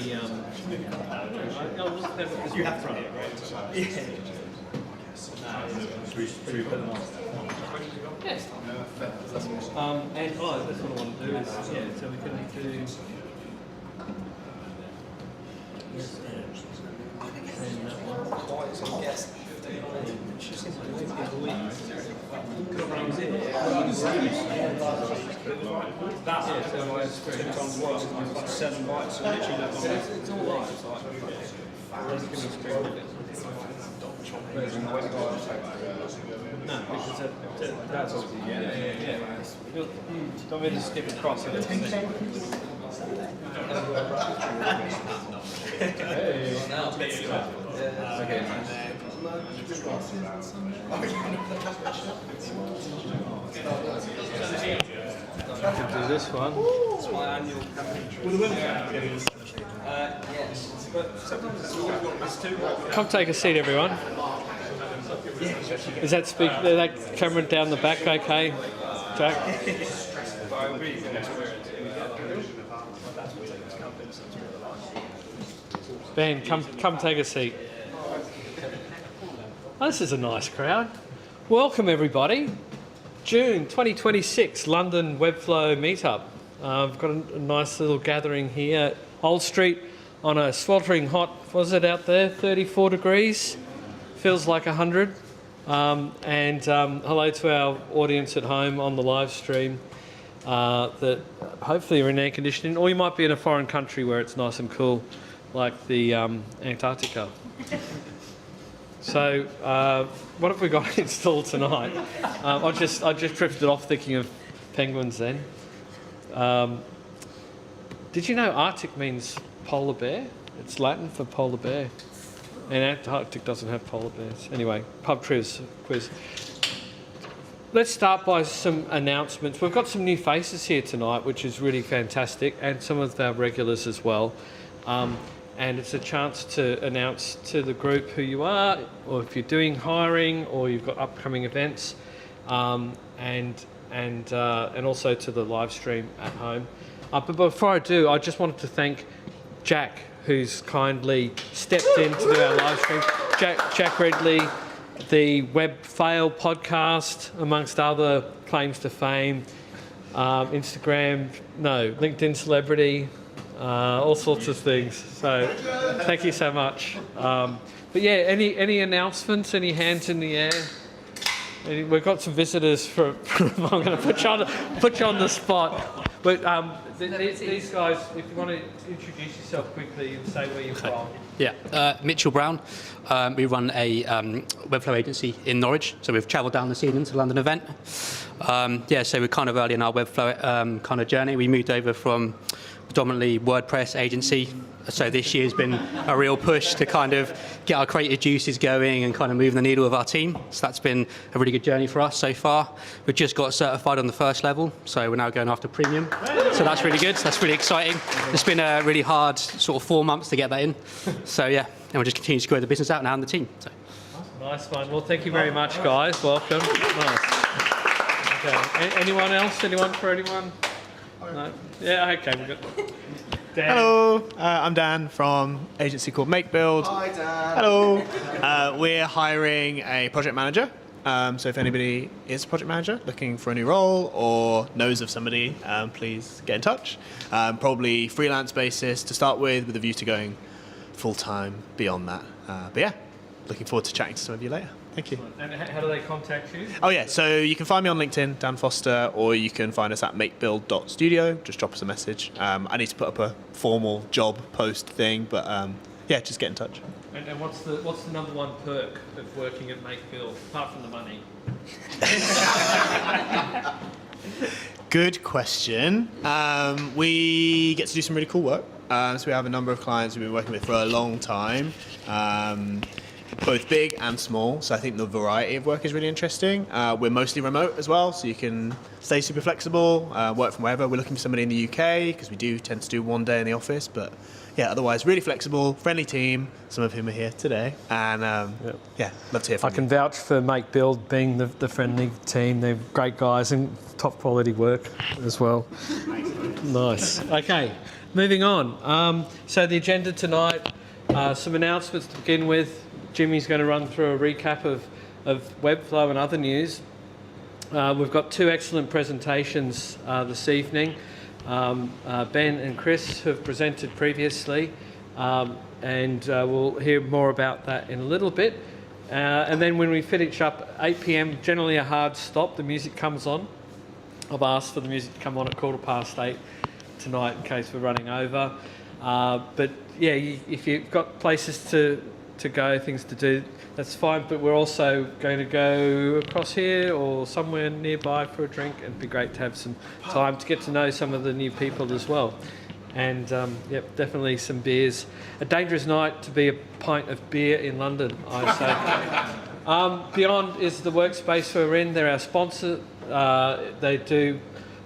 You have to run it, right? Yeah. Should we put them on? Yes. And that's what I want to do is, so we can do. Seven bytes, so literally that long. It's all right. No, because that's obviously, yeah. Don't really skip across it. Okay. Do this one. It's my annual campaign trip. With the women yes. But sometimes it's all got this too. Come take a seat, everyone. Is that that camera down the back okay, Jack? Ben, come take a seat. Oh, this is a nice crowd. Welcome everybody. June 2026, London Webflow meetup. I've got a nice little gathering here at Old Street on a sweltering hot, was it out there, 34 degrees? Feels like 100. Hello to our audience at home on the live stream that hopefully are in air conditioning, or you might be in a foreign country where it's nice and cool, like the Antarctica. So, what have we got installed tonight? I just drifted off thinking of penguins then. Did you know Arctic means polar bear? It's Latin for polar bear. And Antarctic doesn't have polar bears. Anyway, pub quiz. Let's start by some announcements. We've got some new faces here tonight, which is really fantastic, and some of our regulars as well. And it's a chance to announce to the group who you are, or if you're doing hiring, or you've got upcoming events, and also to the live stream at home. But before I do, I just wanted to thank Jack, who's kindly stepped in to do our live stream. Jack Ridley, the Webflow podcast, amongst other claims to fame, LinkedIn celebrity, all sorts of things. So thank you so much. But yeah, any announcements, any hands in the air? We've got some visitors from I'm going to put you on the spot. But these guys, if you want to introduce yourself quickly and say where you're from. Yeah, Mitchell Brown. We run a Webflow agency in Norwich, so we've travelled down this evening to the London event. So we're kind of early in our Webflow kind of journey. We moved over from predominantly WordPress agency, so this year's been a real push to kind of get our creative juices going and kind of moving the needle with our team. So that's been a really good journey for us so far. We've just got certified on the first level, so we're now going after premium. So that's really good. That's really exciting. It's been a really hard sort of 4 months to get that in. So yeah, and we'll just continue to grow the business out now and the team. So. Nice one. Well, thank you very much, guys. Welcome. Nice. Okay. Anyone else? Anyone for anyone? No? Yeah, okay. We've got Dan. Hello, I'm Dan from an agency called Make Build. Hi, Dan. Hello. We're hiring a project manager. So if anybody is a project manager looking for a new role or knows of somebody, please get in touch. Probably freelance basis to start with a view to going full-time beyond that. But yeah, looking forward to chatting to some of you later. Thank you. And how do they contact you? Oh yeah, so you can find me on LinkedIn, Dan Foster, or you can find us at makebuild.studio. Just drop us a message. I need to put up a formal job post thing, but yeah, just get in touch. And what's the number one perk of working at Make Build, apart from the money? Good question. We get to do some really cool work. So we have a number of clients we've been working with for a long time. Both big and small, so I think the variety of work is really interesting. We're mostly remote as well, so you can stay super flexible, work from wherever. We're looking for somebody in the UK, because we do tend to do one day in the office, but yeah, otherwise really flexible, friendly team, some of whom are here today, and yeah, love to hear from you. I can vouch for Make Build being the friendly team. They're great guys and top quality work as well. Nice. Okay. moving on. So the agenda tonight, some announcements to begin with. Jimmy's going to run through a recap of Webflow and other news. We've got two excellent presentations this evening. Ben and Chris have presented previously, and we'll hear more about that in a little bit. And then when we finish up, 8 p.m, generally a hard stop, the music comes on. I've asked for the music to come on at 8:15 tonight in case we're running over. But yeah, if you've got places to go, things to do, that's fine. But we're also going to go across here or somewhere nearby for a drink, and it'd be great to have some time to get to know some of the new people as well. And yep, definitely some beers. A dangerous night to be a pint of beer in London, I'd say. Beyond is the workspace we're in. They're our sponsor. They do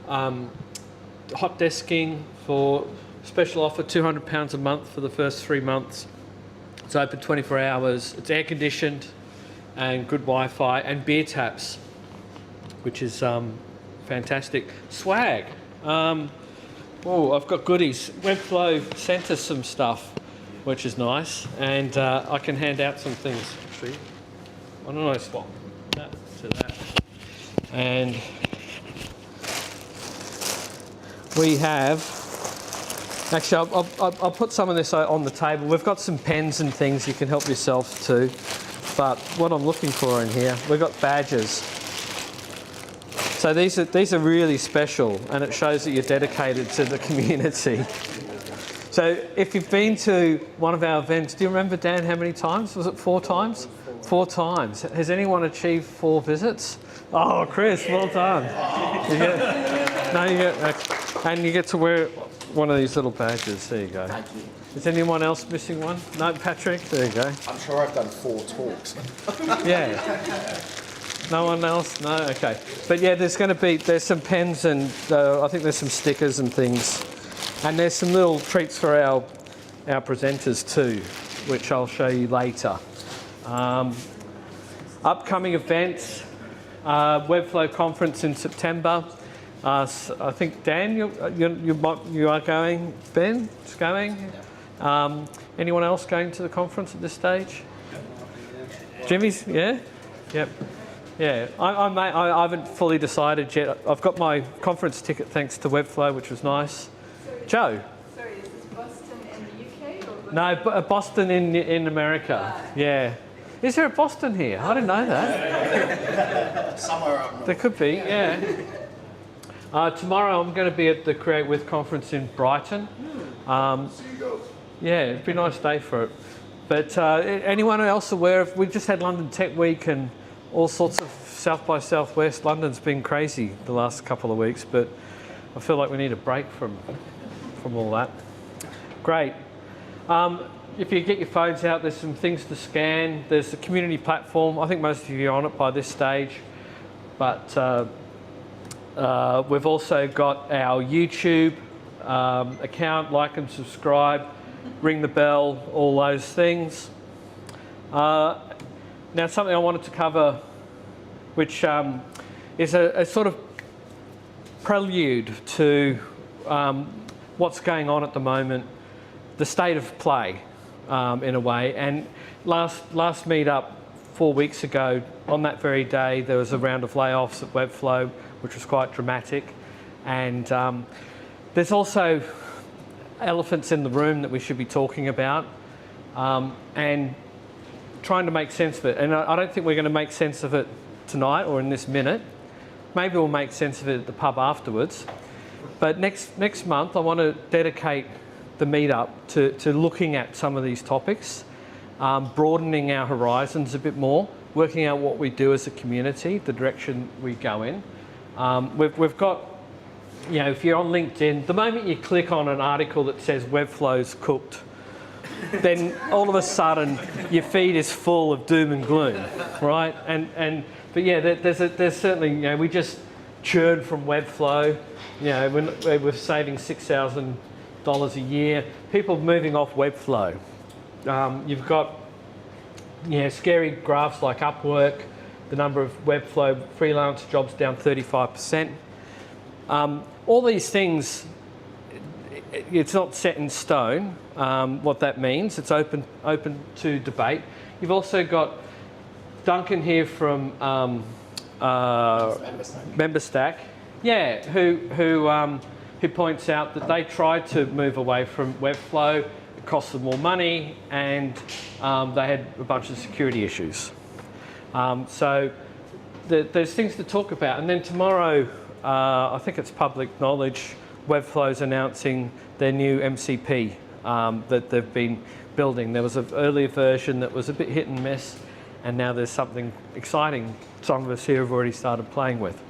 hot desking for special offer, £200 a month for the first 3 months. It's open 24 hours. It's air conditioned and good Wi-Fi and beer taps, which is fantastic. Swag. Oh, I've got goodies. Webflow sent us some stuff, which is nice, and I can hand out some things. Actually, why don't I swap that to that? And we have. Actually, I'll put some of this on the table. We've got some pens and things you can help yourself to. But what I'm looking for in here, we've got badges. So these are really special, and it shows that you're dedicated to the community. So if you've been to one of our events, do you remember, Dan, how many times? Was it 4 times? 4 times. Has anyone achieved 4 visits? Oh, Chris, well done. You get to wear one of these little badges. There you go. Thank you. Is anyone else missing one? No, Patrick? There you go. I'm sure I've done 4 talks. Yeah. No one else? No? Okay. But yeah, there's some pens and I think there's some stickers and things. And there's some little treats for our presenters too, which I'll show you later. Upcoming events, Webflow conference in September. I think Dan, you are going. Ben is going. Anyone else going to the conference at this stage? Jimmy's, yeah? Yep. Yeah, I haven't fully decided yet. I've got my conference ticket thanks to Webflow, which was nice. Joe? Sorry, is this Boston in the UK or Boston? No, Boston in America. Yeah. Is there a Boston here? I didn't know that. Somewhere up north. There could be, yeah. Tomorrow I'm going to be at the Create With conference in Brighton. Yeah, it'd be a nice day for it. But anyone else aware of, we just had London Tech Week and all sorts of South by Southwest. London's been crazy the last couple of weeks, but I feel like we need a break from all that. Great. If you get your phones out, there's some things to scan. There's the community platform. I think most of you are on it by this stage. But we've also got our YouTube account. Like and subscribe, ring the bell, all those things. Now, something I wanted to cover, which is a sort of prelude to what's going on at the moment, the state of play, in a way. And last meetup 4 weeks ago, on that very day, there was a round of layoffs at Webflow, which was quite dramatic. And there's also elephants in the room that we should be talking about, and trying to make sense of it. And I don't think we're going to make sense of it tonight or in this minute. Maybe we'll make sense of it at the pub afterwards. But next month, I want to dedicate the meetup to looking at some of these topics, broadening our horizons a bit more, working out what we do as a community, the direction we go in. We've got, you know, if you're on LinkedIn, the moment you click on an article that says Webflow's cooked, then all of a sudden your feed is full of doom and gloom, right? But yeah, there's certainly, you know, we just churned from Webflow. You know, we're saving $6,000 a year. People moving off Webflow. You've got, you know, scary graphs like Upwork, the number of Webflow freelance jobs down 35%. All these things, it's not set in stone what that means. It's open to debate. You've also got Duncan here from MemberStack, yeah, who points out that they tried to move away from Webflow. It cost them more money, and they had a bunch of security issues. So there's things to talk about. And then tomorrow, I think it's public knowledge, Webflow's announcing their new MCP that they've been building. There was an earlier version that was a bit hit and miss, and now there's something exciting some of us here have already started playing with.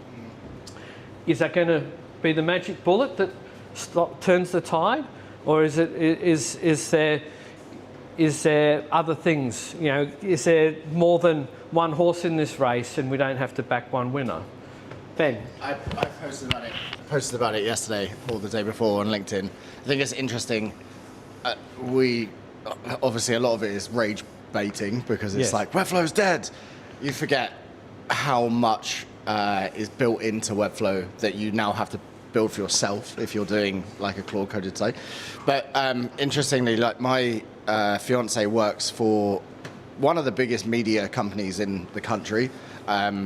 Is that going to be the magic bullet that turns the tide, or is there other things? You know, is there more than one horse in this race, and we don't have to back one winner? Ben, I posted about it yesterday or the day before on LinkedIn. I think it's interesting. We obviously a lot of it is rage baiting because it's like Webflow's dead. You forget how much is built into Webflow that you now have to build for yourself if you're doing like a Claude coded site. But interestingly, like my fiance works for one of the biggest media companies in the country,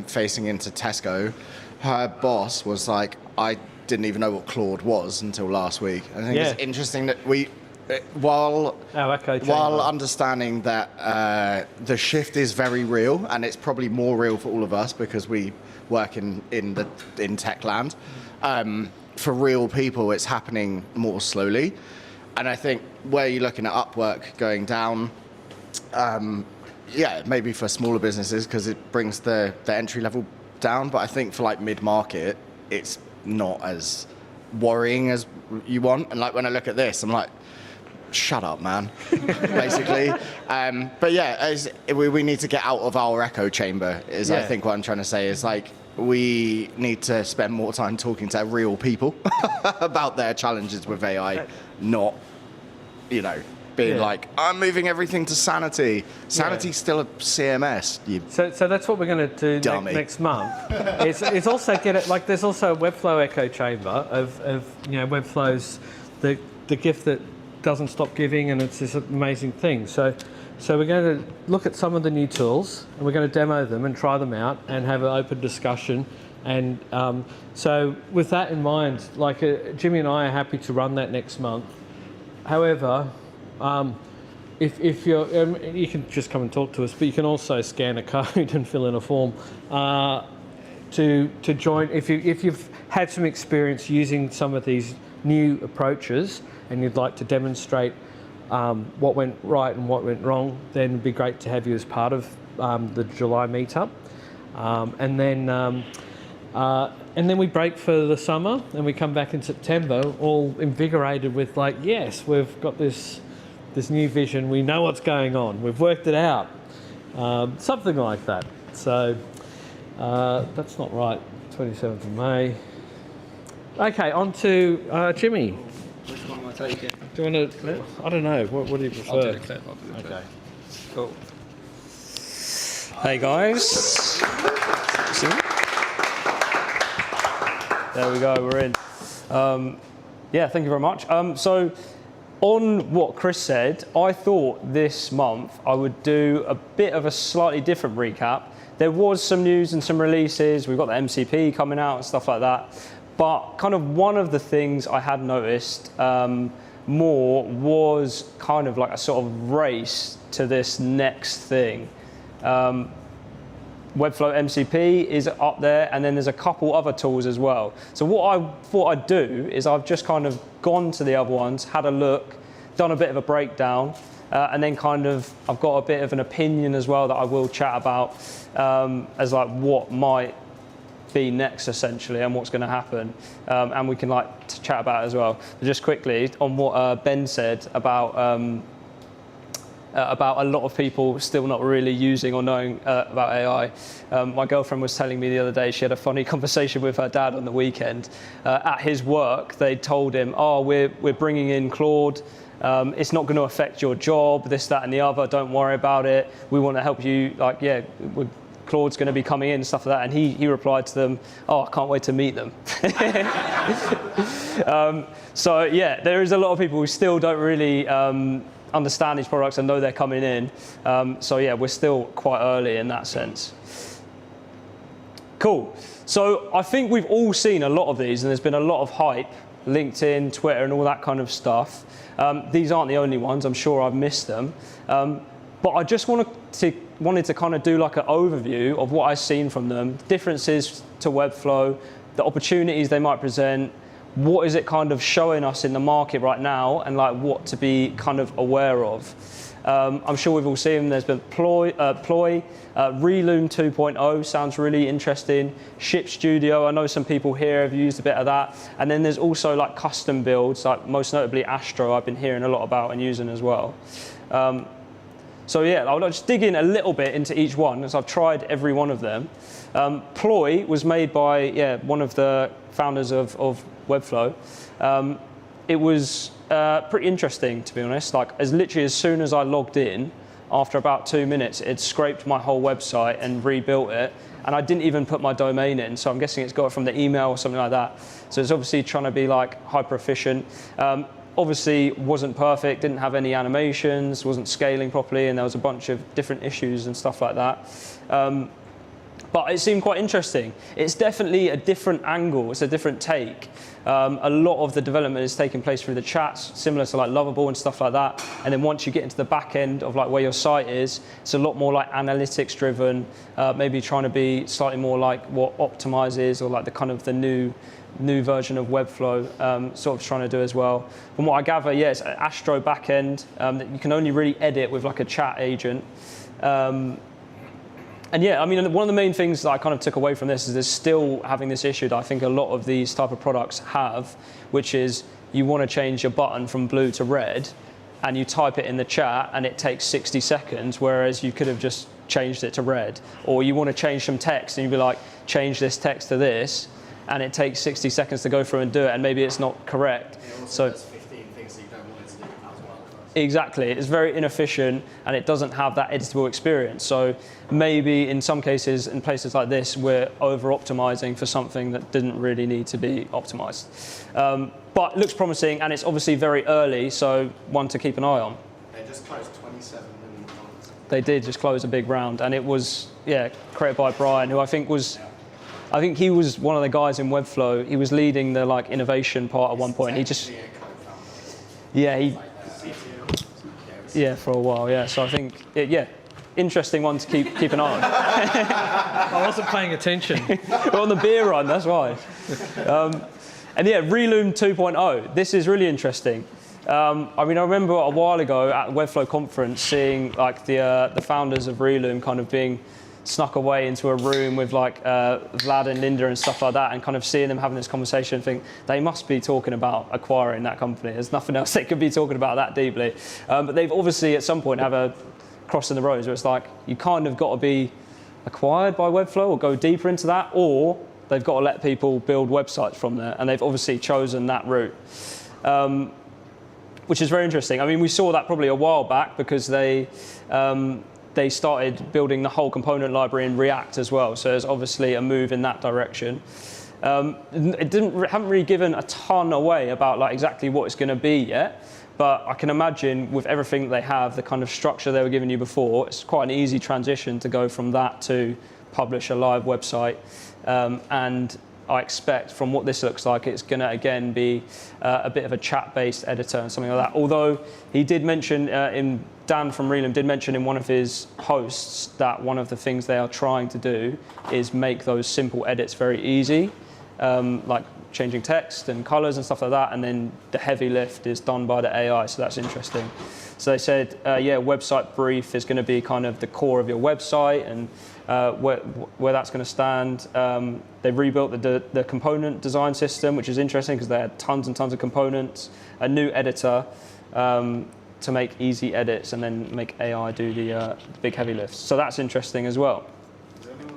facing into Tesco. Her boss was like, I didn't even know what Claude was until last week. I think it's interesting that we, while understanding that the shift is very real, and it's probably more real for all of us because we work in tech land. For real people, it's happening more slowly. And I think where you're looking at Upwork going down, maybe for smaller businesses because it brings the entry level down. But I think for like mid-market, it's not as worrying as you want. And like when I look at this, I'm like, shut up, man, basically. But yeah, we need to get out of our echo chamber I think what I'm trying to say is like, we need to spend more time talking to real people about their challenges with AI, not, being like, I'm moving everything to Sanity. Sanity's still a CMS. So that's what we're going to do next month. It's also there's also a Webflow echo chamber of Webflow's the gift that doesn't stop giving, and it's this amazing thing. So we're going to look at some of the new tools, and we're going to demo them and try them out and have an open discussion. And so with that in mind, Jimmy and I are happy to run that next month. However, if you're, you can just come and talk to us, but you can also scan a code and fill in a form to join. If you've had some experience using some of these new approaches and you'd like to demonstrate what went right and what went wrong, then it'd be great to have you as part of the July meetup. And then we break for the summer, and we come back in September all invigorated with yes, we've got this new vision, we know what's going on, we've worked it out, something like that. So that's not right, 27th of May. Okay, on to Jimmy. Which one am I taking? Do you want to, I don't know, what do you prefer? I'll do the clip. Okay. Cool. Hey guys. See? There we go, we're in. Thank you very much. So on what Chris said, I thought this month I would do a bit of a slightly different recap. There was some news and some releases. We've got the MCP coming out and stuff like that. But kind of one of the things I had noticed more was kind of like a sort of race to this next thing. Webflow MCP is up there, and then there's a couple other tools as well. So what I thought I'd do is I've just kind of gone to the other ones, had a look, done a bit of a breakdown, and then kind of I've got a bit of an opinion as well that I will chat about as like what might be next essentially and what's going to happen, and we can chat about it as well. But just quickly on what Ben said about a lot of people still not really using or knowing about AI. My girlfriend was telling me the other day she had a funny conversation with her dad on the weekend. At his work, they told him, "Oh, we're bringing in Claude. It's not going to affect your job. This, that, and the other. Don't worry about it. We want to help you. We're Claude's going to be coming in and stuff like that. And he replied to them, "Oh, I can't wait to meet them." So yeah, there is a lot of people who still don't really understand these products and know they're coming in. So yeah, we're still quite early in that sense. Cool. So I think we've all seen a lot of these, and there's been a lot of hype, LinkedIn, Twitter, and all that kind of stuff. These aren't the only ones. I'm sure I've missed them. But I just wanted to kind of do like an overview of what I've seen from them, differences to Webflow, the opportunities they might present, what is it kind of showing us in the market right now, and like what to be kind of aware of. I'm sure we've all seen them. There's been Ploy, Reloom 2.0 sounds really interesting. Ship Studio, I know some people here have used a bit of that. And then there's also like custom builds, like most notably Astro, I've been hearing a lot about and using as well. So yeah, I'll just dig in a little bit into each one, as I've tried every one of them. Ploy was made by one of the founders of Webflow. It was pretty interesting, to be honest. Like, literally as soon as I logged in, after about 2 minutes, it scraped my whole website and rebuilt it. And I didn't even put my domain in, so I'm guessing it's got it from the email or something like that. So it's obviously trying to be like hyper efficient. Obviously wasn't perfect, didn't have any animations, wasn't scaling properly, and there was a bunch of different issues and stuff like that. But it seemed quite interesting. It's definitely a different angle, it's a different take. A lot of the development is taking place through the chats, similar to like Lovable and stuff like that. And then once you get into the back end of like where your site is, it's a lot more like analytics driven, maybe trying to be slightly more like what Optimize is, or like the kind of the new version of Webflow, sort of trying to do as well. From what I gather, yeah, it's an Astro backend that you can only really edit with like a chat agent. And yeah, I mean, one of the main things that I kind of took away from this is there's still having this issue that I think a lot of these type of products have, which is you want to change your button from blue to red, and you type it in the chat and it takes 60 seconds, whereas you could have just changed it to red. Or you want to change some text and you'd be like, change this text to this, and it takes 60 seconds to go through and do it, and maybe it's not correct. So there's 15 things that you don't want it to do as well. Exactly, it's very inefficient and it doesn't have that editable experience. So maybe in some cases, in places like this, we're over-optimizing for something that didn't really need to be optimized. But it looks promising, and it's obviously very early, so one to keep an eye on. They just closed 27 million dollars. They did just close a big round, and it was created by Brian, who I think he was one of the guys in Webflow. He was leading the like innovation part at one point. He just for a while, So I think interesting one to keep an eye on. I wasn't paying attention. We're on the beer run, that's why. And Reloom 2.0. This is really interesting. I mean, I remember a while ago at the Webflow conference seeing like the founders of Reloom kind of being snuck away into a room with like Vlad and Linda and stuff like that, and kind of seeing them having this conversation and think they must be talking about acquiring that company. There's nothing else they could be talking about that deeply. But they've obviously at some point have a cross in the roads where it's like you kind of got to be acquired by Webflow or go deeper into that, or they've got to let people build websites from there, and they've obviously chosen that route. Which is very interesting. I mean, we saw that probably a while back because they started building the whole component library in React as well. So there's obviously a move in that direction. Haven't really given a ton away about like exactly what it's going to be yet, but I can imagine with everything they have, the kind of structure they were giving you before, it's quite an easy transition to go from that to publish a live website. And I expect from what this looks like, it's going to again be a bit of a chat-based editor and something like that. Although he did mention, Dan from Reloom did mention in one of his posts that one of the things they are trying to do is make those simple edits very easy, like changing text and colors and stuff like that, and then the heavy lift is done by the AI, so that's interesting. So they said, website brief is going to be kind of the core of your website, and where that's going to stand. They rebuilt the component design system, which is interesting because they had tons and tons of components, a new editor to make easy edits, and then make AI do the big heavy lifts. So that's interesting as well. Is anyone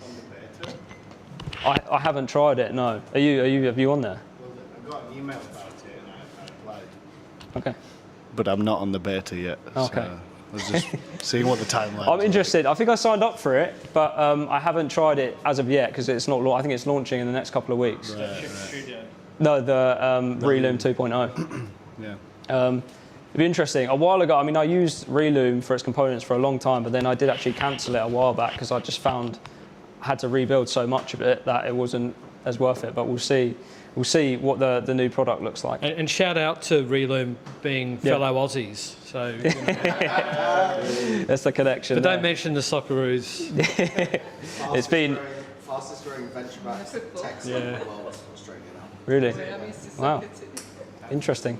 on the beta? I haven't tried it, no. Have you on there? Well, I got an email about it and I applied. Okay. But I'm not on the beta yet. Okay. I was just seeing what the timeline. I'm interested. I think I signed up for it, but I haven't tried it as of yet because it's not. I think it's launching in the next couple of weeks. Studio. No, the Reloom 2.0. Yeah. It'd be interesting. A while ago, I mean, I used Reloom for its components for a long time, but then I did actually cancel it a while back because I just found I had to rebuild so much of it that it wasn't as worth it. But we'll see. We'll see what the new product looks like. And shout out to Reloom being fellow Aussies. So, you know. That's the connection. But there. don't mention the Socceroos. It's been fastest growing venture-backed tech startup in the world, Australia now. really I'm used to wow, soccer too. interesting.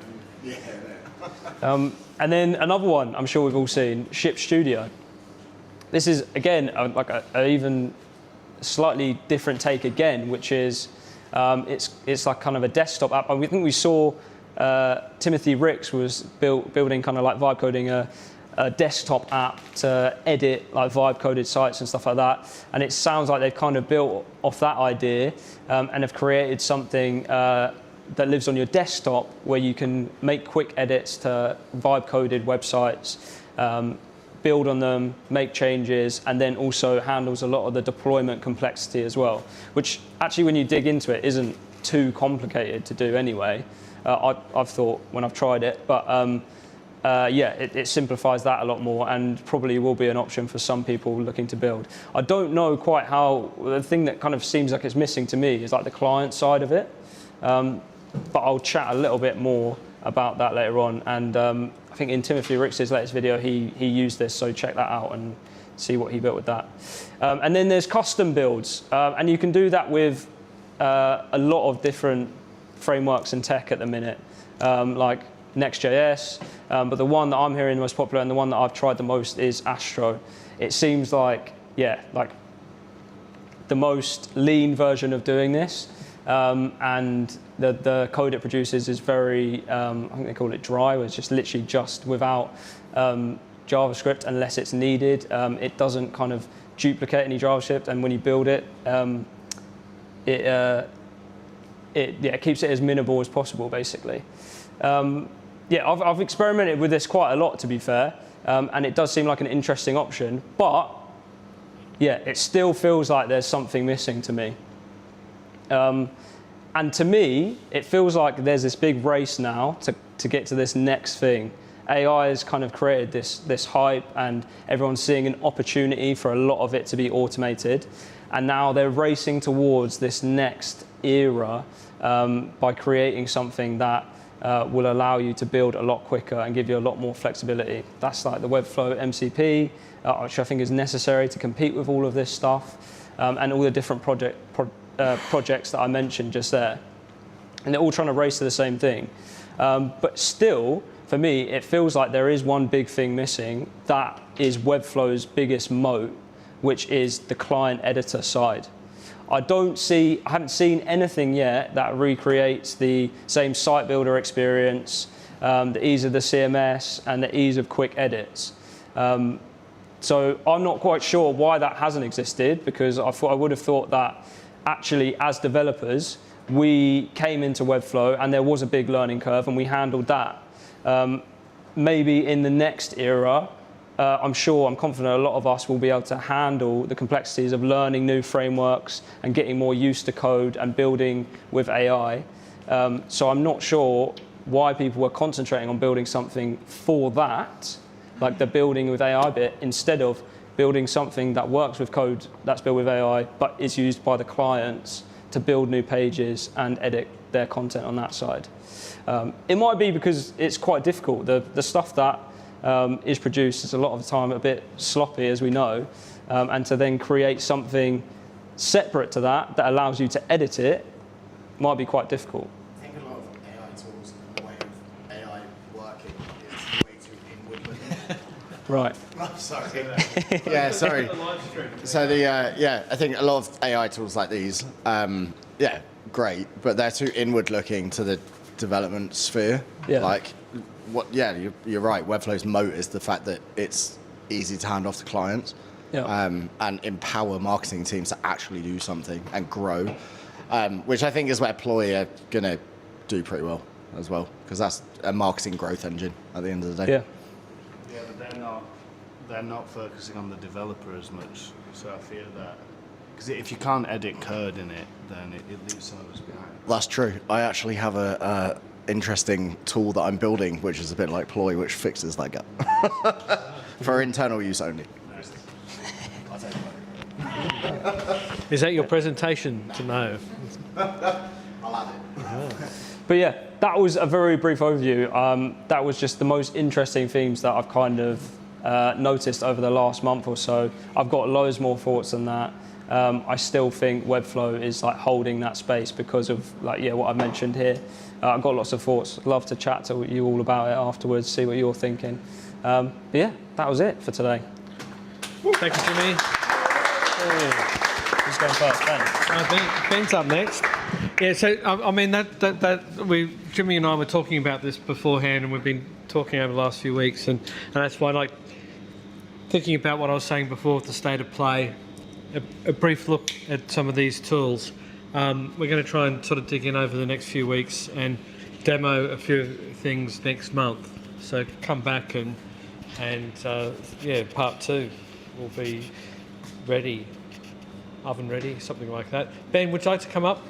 And then another one I'm sure we've all seen, Ship Studio. This is again like a even slightly different take again, which is it's like kind of a desktop app. I think we saw Timothy Ricks was building kind of like vibe coding a desktop app to edit like vibe coded sites and stuff like that. And it sounds like they've kind of built off that idea and have created something that lives on your desktop where you can make quick edits to vibe coded websites, build on them, make changes, and then also handles a lot of the deployment complexity as well, which actually when you dig into it isn't too complicated to do anyway. I've thought when I've tried it, but it simplifies that a lot more and probably will be an option for some people looking to build. I don't know quite how, the thing that kind of seems like it's missing to me is like the client side of it. But I'll chat a little bit more about that later on. And I think in Timothy Ricks' latest video, he used this, so check that out and see what he built with that. And then there's custom builds, and you can do that with a lot of different frameworks and tech at the minute, like Next.js, but the one that I'm hearing the most popular and the one that I've tried the most is Astro. It seems like, like the most lean version of doing this. And the code it produces is very, I think they call it dry, where it's just literally just without JavaScript unless it's needed. It doesn't kind of duplicate any JavaScript, and when you build it, it keeps it as minimal as possible, basically. I've experimented with this quite a lot, to be fair, and it does seem like an interesting option, but it still feels like there's something missing to me. And to me, it feels like there's this big race now to get to this next thing. AI has kind of created this hype, and everyone's seeing an opportunity for a lot of it to be automated. And now they're racing towards this next era by creating something that will allow you to build a lot quicker and give you a lot more flexibility. That's like the Webflow MCP, which I think is necessary to compete with all of this stuff, and all the different projects that I mentioned just there. And they're all trying to race to the same thing. But still, for me, it feels like there is one big thing missing. That is Webflow's biggest moat, which is the client editor side. I haven't seen anything yet that recreates the same site builder experience, the ease of the CMS, and the ease of quick edits. So I'm not quite sure why that hasn't existed, because I would have thought that actually as developers, we came into Webflow and there was a big learning curve and we handled that. Maybe in the next era, I'm confident a lot of us will be able to handle the complexities of learning new frameworks and getting more used to code and building with AI. So I'm not sure why people were concentrating on building something for that, like the building with AI bit, instead of building something that works with code that's built with AI, but is used by the clients to build new pages and edit their content on that side. It might be because it's quite difficult. The stuff that is produced is a lot of the time a bit sloppy, as we know, and to then create something separate to that allows you to edit it might be quite difficult. I think a lot of AI tools and the way of AI working is way too inward. Right. Oh, sorry. Yeah, sorry. So I think a lot of AI tools like these, great, but they're too inward looking to the development sphere. Yeah. Like, you're right. Webflow's moat is the fact that it's easy to hand off to clients, and empower marketing teams to actually do something and grow, which I think is where Ploy are going to do pretty well as well, because that's a marketing growth engine at the end of the day. Yeah. Yeah, but then they're not focusing on the developer as much. So I fear that because if you can't edit code in it, then it leaves some of us behind. That's true. I actually have a interesting tool that I'm building, which is a bit like Ploy, which fixes that gap for internal use only. Is that your presentation to know? I'll add it. But yeah, that was a very brief overview. That was just the most interesting themes that I've kind of noticed over the last month or so. I've got loads more thoughts than that. I still think Webflow is like holding that space because of what I mentioned here. I've got lots of thoughts. Love to chat to you all about it afterwards, see what you're thinking. But yeah, that was it for today. Thank you, Jimmy. Who's going first, Ben? Ben's up next. Yeah, so I mean Jimmy and I were talking about this beforehand, and we've been talking over the last few weeks, and that's why, like, thinking about what I was saying before with the state of play, a brief look at some of these tools. We're going to try and sort of dig in over the next few weeks and demo a few things next month. So come back and part 2 will be ready, oven ready, something like that. Ben, would you like to come up?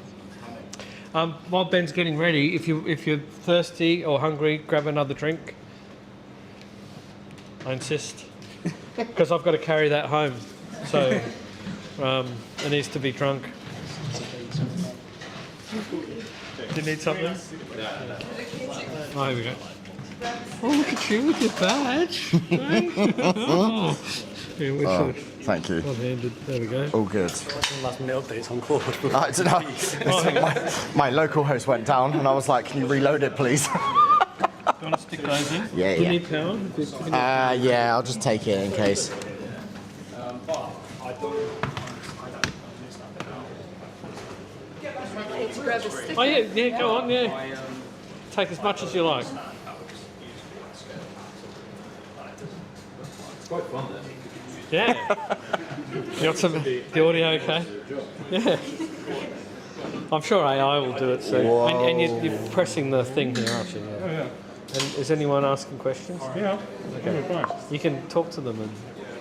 While Ben's getting ready, if you're thirsty or hungry, grab another drink. I insist, because I've got to carry that home. So it needs to be drunk. Do you need something? Oh, here we go. Oh, look at you with your badge. Thank you. There we go. All good. Last minute updates on Claude. I don't know. My local host went down, and I was like, "Can you reload it, please?" Do you want to stick those in? Yeah, Do you yeah. need power? Yeah, I'll just take it in case. Grab a stick. Oh yeah, go on, yeah. Take as much as you like. It's quite fun then. Yeah. You got the audio okay? Yeah. I'm sure AI will do it soon. And you're pressing the thing here, aren't you? Oh, yeah. And is anyone asking questions? Yeah. Okay. Fine. You can talk to them, and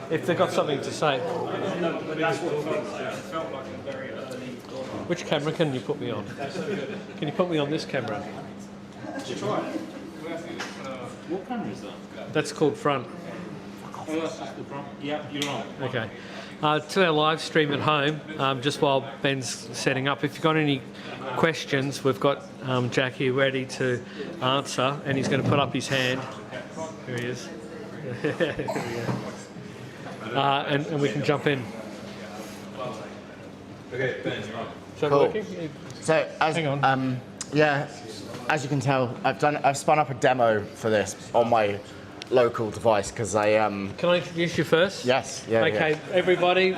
if they've got something to say. Which camera can you put me on? Can you put me on this camera? What camera is that? That's called front. Oh, that's just the front. Yeah, you're on. Okay. To our live stream at home, just while Ben's setting up, if you've got any questions, we've got Jackie ready to answer, and he's going to put up his hand. Here he is. Here we go. And we can jump in. Okay, Ben, you're on. Is that Cool. working? So, Hang on. as you can tell, I've spun up a demo for this on my local device because I Can I introduce you first? Yes. Yeah. Okay, everybody,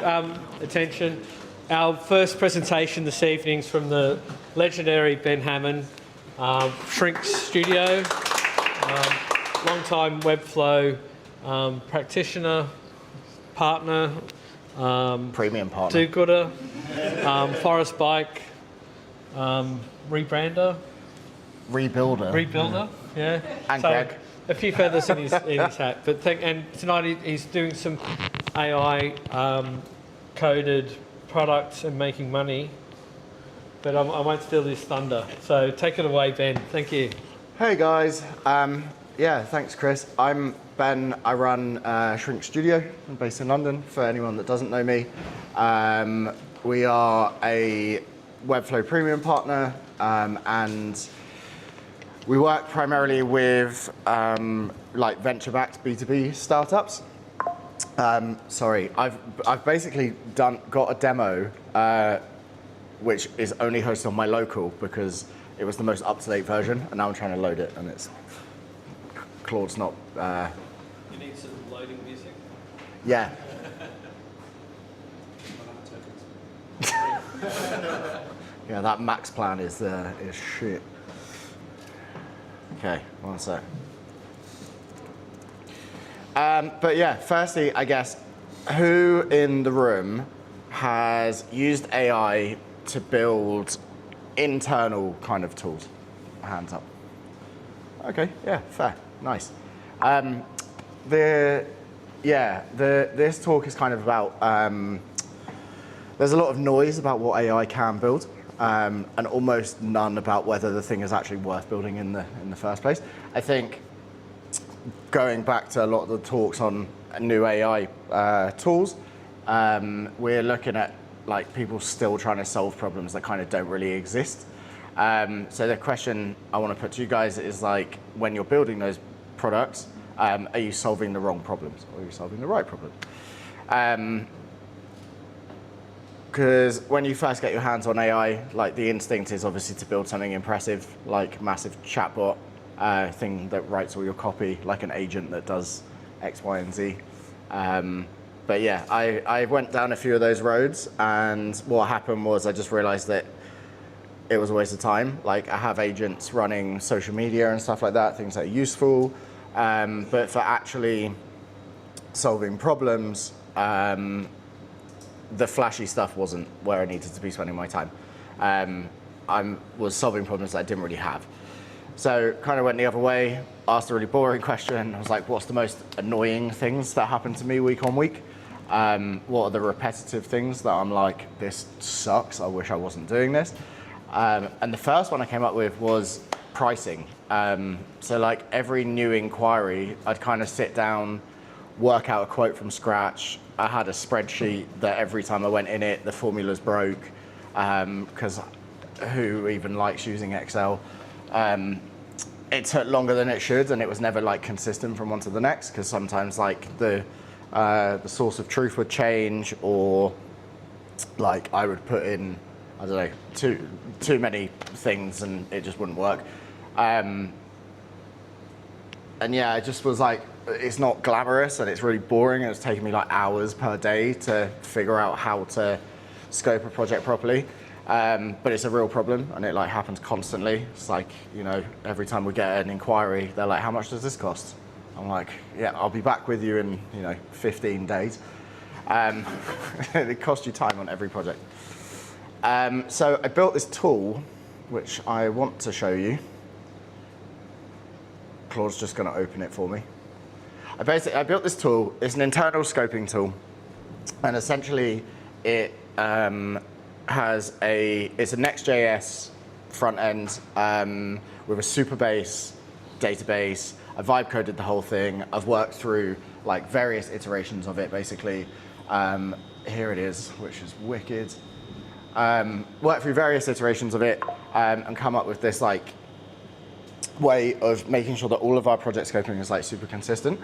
attention. Our first presentation this evening is from the legendary Ben Hammond, Shrink Studio, long-time Webflow practitioner, partner, Premium partner. do-gooder, Forest Bike, rebrander, rebuilder, yeah. And Greg. A few feathers in his hat, but and tonight he's doing some AI coded products and making money. But I won't steal his thunder. So take it away, Ben. Thank you. Hey guys. Thanks, Chris. I'm Ben. I run Shrink Studio. I'm based in London. For anyone that doesn't know me, we are a Webflow premium partner, and we work primarily with like venture-backed B2B startups. I've basically got a demo which is only hosted on my local because it was the most up-to-date version, and now I'm trying to load it, and it's Claude's not. You need some loading music. Yeah. Yeah, that max plan is shit. Okay, one sec. But yeah, firstly, I guess, who in the room has used AI to build internal kind of tools? Hands up. Okay, yeah, fair, nice. yeah, this talk is kind of about, there's a lot of noise about what AI can build, and almost none about whether the thing is actually worth building in the first place. I think going back to a lot of the talks on new AI tools, we're looking at like people still trying to solve problems that kind of don't really exist. So the question I want to put to you guys is like, when you're building those products, are you solving the wrong problems or are you solving the right problem? Because when you first get your hands on AI, like the instinct is obviously to build something impressive, like massive chatbot thing that writes all your copy, like an agent that does X, Y, and Z. But yeah, I went down a few of those roads, and what happened was I just realized that it was a waste of time. Like, I have agents running social media and stuff like that, things that are useful, but for actually solving problems, the flashy stuff wasn't where I needed to be spending my time. I was solving problems that I didn't really have. So kind of went the other way, asked a really boring question. I was like, what's the most annoying things that happen to me week on week? What are the repetitive things that I'm like, this sucks, I wish I wasn't doing this? And the first one I came up with was pricing. So like every new inquiry, I'd kind of sit down, work out a quote from scratch. I had a spreadsheet that every time I went in it, the formulas broke, because who even likes using Excel? It took longer than it should, and it was never like consistent from one to the next, because sometimes like the source of truth would change, or like I would put in, I don't know, too many things and it just wouldn't work. And yeah, it just was like, it's not glamorous and it's really boring, and it's taking me like hours per day to figure out how to scope a project properly. But it's a real problem, and it like happens constantly. It's like, you know, every time we get an inquiry, they're like, how much does this cost? I'm like, yeah, I'll be back with you in, 15 days. It costs you time on every project. So I built this tool, which I want to show you. Claude's just going to open it for me. I built this tool. It's an internal scoping tool, and essentially it it's a Next.js front end with a Supabase database. I vibe coded the whole thing. I've worked through like various iterations of it, basically. Here it is, which is wicked. Worked through various iterations of it and come up with this like way of making sure that all of our project scoping is like super consistent.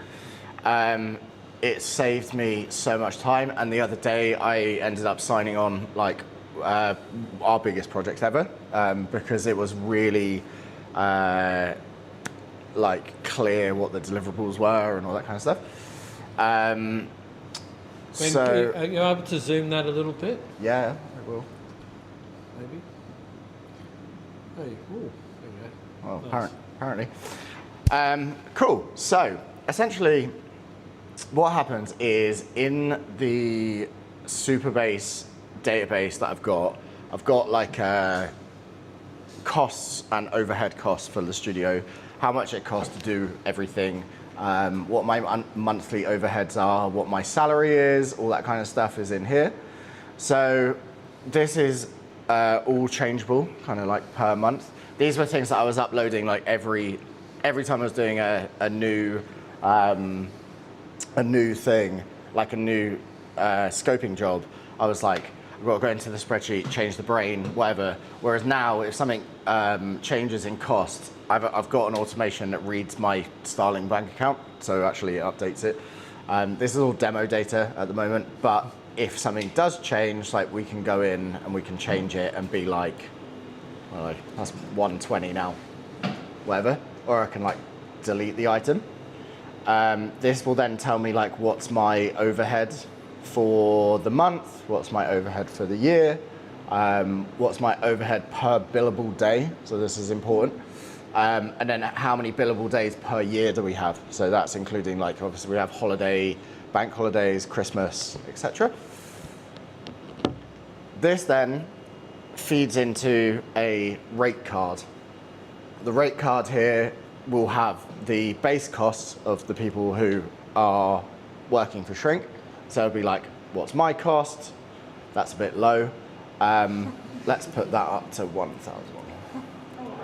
It saved me so much time, and the other day I ended up signing on like our biggest project ever, because it was really like clear what the deliverables were and all that kind of stuff. So are you able to zoom that a little bit? Yeah, I will. Maybe. Hey, ooh, there we go. Well, Nice. apparently. Cool. So essentially, what happens is in the Supabase database that I've got like costs and overhead costs for the studio, how much it costs to do everything, what my monthly overheads are, what my salary is, all that kind of stuff is in here. So this is all changeable, kind of like per month. These were things that I was uploading like every time I was doing a new thing, like a new scoping job. I was like, I've got to go into the spreadsheet, change the brain, whatever. Whereas now, if something changes in cost, I've got an automation that reads my Starling bank account, so actually it updates it. This is all demo data at the moment, but if something does change, like we can go in and we can change it and be like, well, that's 120 now, whatever. Or I can like delete the item. This will then tell me like what's my overhead for the month, what's my overhead for the year, what's my overhead per billable day, so this is important, and then how many billable days per year do we have. So that's including like, obviously we have holiday, bank holidays, Christmas, etc. This then feeds into a rate card. The rate card here will have the base costs of the people who are working for shrink. So it'll be like, what's my cost? That's a bit low. Let's put that up to 1,000.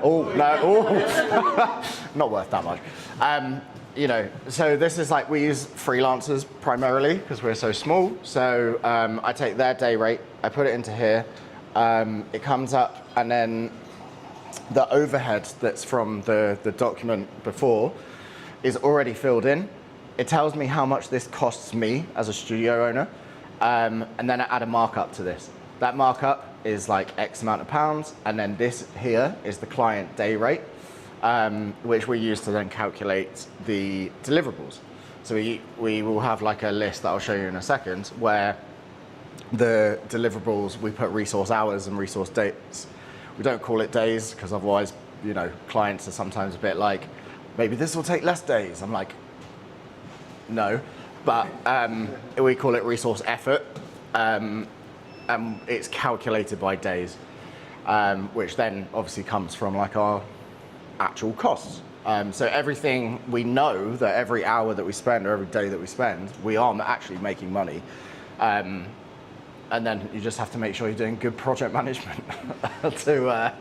Oh, no, oh. Not worth that much. You know, so this is like, we use freelancers primarily because we're so small. So I take their day rate, I put it into here, it comes up, and then the overhead that's from the document before is already filled in. It tells me how much this costs me as a studio owner, and then I add a markup to this. That markup is like X amount of pounds, and then this here is the client day rate, which we use to then calculate the deliverables. So we will have like a list that I'll show you in a second where the deliverables, we put resource hours and resource dates. We don't call it days because otherwise, you know, clients are sometimes a bit like, maybe this will take less days. I'm like, no, but we call it resource effort, and it's calculated by days, which then obviously comes from like our actual costs. So everything, we know that every hour that we spend or every day that we spend, we are actually making money. And then you just have to make sure you're doing good project management to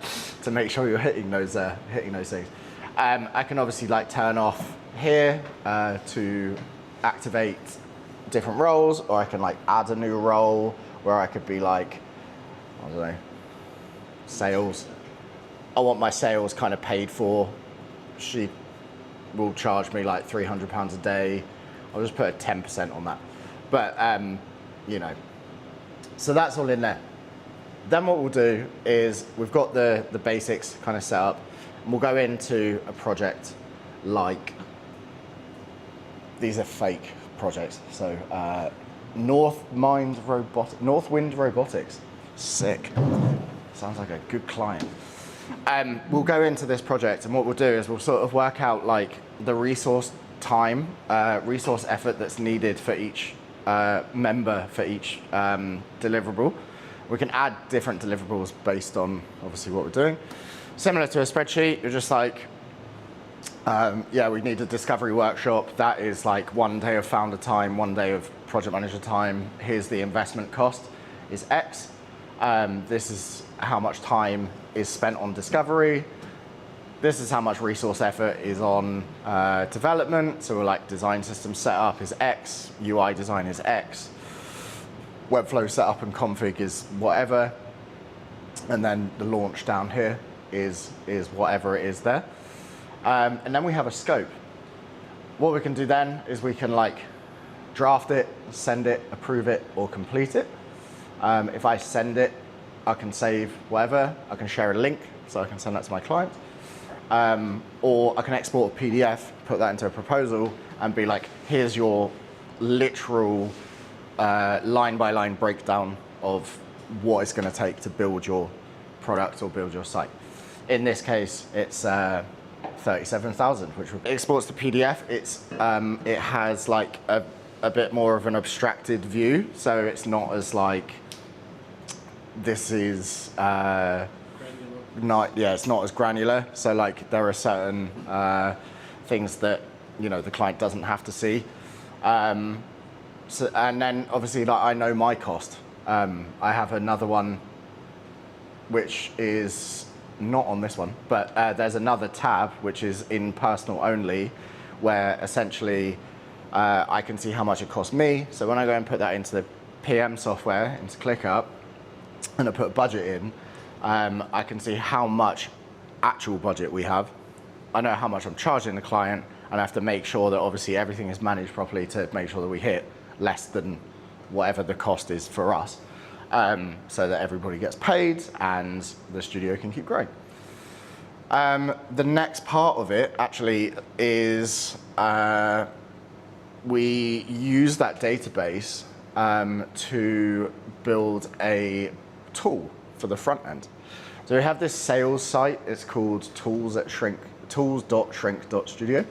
make sure you're hitting those things. I can obviously like turn off here to activate different roles, or I can like add a new role where I could be like, I don't know, sales. I want my sales kind of paid for. She will charge me like £300 a day. I'll just put a 10% on that. But, you know, so that's all in there. Then what we'll do is we've got the basics kind of set up, and we'll go into a project like, these are fake projects. So Northwind Robotics, sick. Sounds like a good client. We'll go into this project, and what we'll do is we'll sort of work out like the resource time, resource effort that's needed for each member for each deliverable. We can add different deliverables based on obviously what we're doing. Similar to a spreadsheet, you're just like, yeah, we need a discovery workshop. That is like 1 day of founder time, 1 day of project manager time. Here's the investment cost is X. This is how much time is spent on discovery. This is how much resource effort is on development. So we're like design system setup is X, UI design is X, Webflow setup and config is whatever, and then the launch down here is whatever it is there. And then we have a scope. What we can do then is we can like draft it, send it, approve it, or complete it. If I send it, I can save whatever. I can share a link, so I can send that to my client. Or I can export a PDF, put that into a proposal, and be like, here's your literal line-by-line breakdown of what it's going to take to build your product or build your site. In this case, it's 37,000, which exports to PDF. It has like a bit more of an abstracted view, so it's not as like, this is it's not as granular. So like there are certain things that, you know, the client doesn't have to see. So, and then obviously like I know my cost. I have another one which is not on this one, but there's another tab which is in personal only, where essentially I can see how much it costs me. So when I go and put that into the PM software, into ClickUp, and I put a budget in, I can see how much actual budget we have. I know how much I'm charging the client, and I have to make sure that obviously everything is managed properly to make sure that we hit less than whatever the cost is for us, so that everybody gets paid and the studio can keep growing. The next part of it actually is we use that database to build a tool for the front end. So we have this sales site. It's called tools.shrink.studio.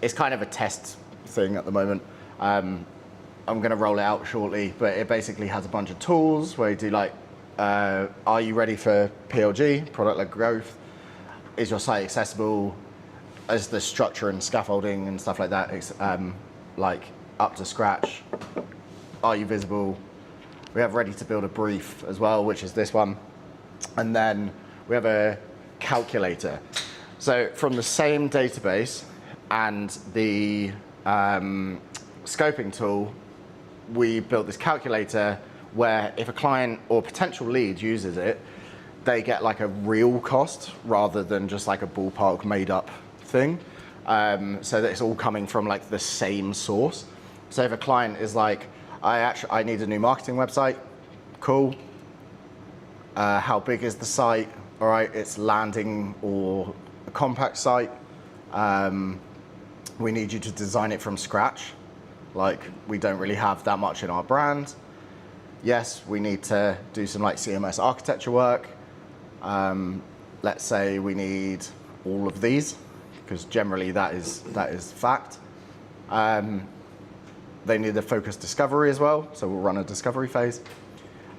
It's kind of a test thing at the moment. I'm going to roll it out shortly, but it basically has a bunch of tools where you do like, are you ready for PLG, product-led growth? Is your site accessible? Is the structure and scaffolding and stuff like that, like up to scratch, are you visible? We have ready to build a brief as well, which is this one. And then we have a calculator. So from the same database and the scoping tool, we built this calculator where if a client or potential lead uses it, they get like a real cost rather than just like a ballpark made up thing. So that it's all coming from like the same source. So if a client is like, I need a new marketing website, cool. How big is the site? All right, it's landing or a compact site. We need you to design it from scratch. Like, we don't really have that much in our brand. Yes, we need to do some like CMS architecture work. Let's say we need all of these, because generally that is fact. They need a focused discovery as well, so we'll run a discovery phase.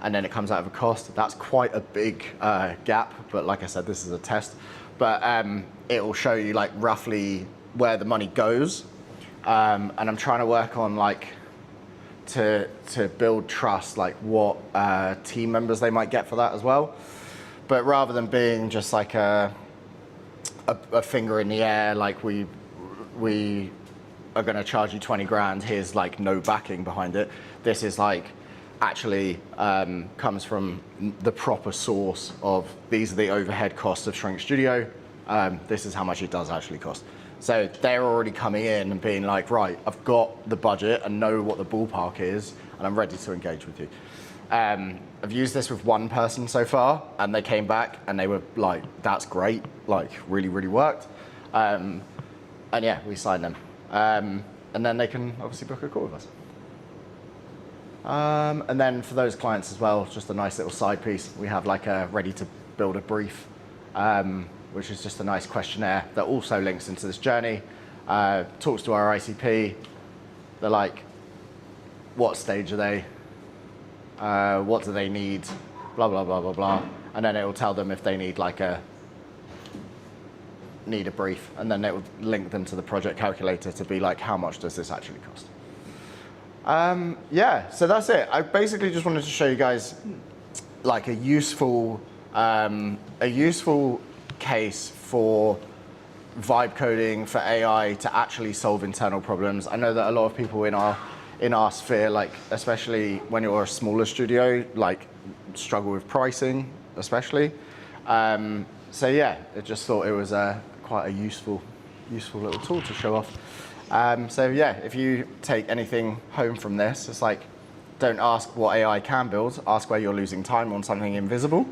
And then it comes out of a cost. That's quite a big gap, but like I said, this is a test. But it will show you like roughly where the money goes. And I'm trying to work on like to build trust, like what team members they might get for that as well. But rather than being just like a finger in the air, like we are going to charge you 20 grand, here's like no backing behind it. This is like actually comes from the proper source of these are the overhead costs of Shrink Studio. This is how much it does actually cost. So they're already coming in and being like, right, I've got the budget and know what the ballpark is, and I'm ready to engage with you. I've used this with one person so far, and they came back and they were like, that's great, like really, really worked. And yeah, we signed them. And then they can obviously book a call with us. And then for those clients as well, just a nice little side piece. We have like a ready to build a brief, which is just a nice questionnaire that also links into this journey, talks to our ICP. They're like, what stage are they? What do they need? Blah, blah, blah, blah, blah. And then it will tell them if they need like need a brief. And then it will link them to the project calculator to be like, how much does this actually cost? Yeah, so that's it. I basically just wanted to show you guys like a useful case for vibe coding for AI to actually solve internal problems. I know that a lot of people in our sphere, like especially when you're a smaller studio, like struggle with pricing, especially. So yeah, I just thought it was quite a useful little tool to show off. So yeah, if you take anything home from this, it's like, don't ask what AI can build, ask where you're losing time on something invisible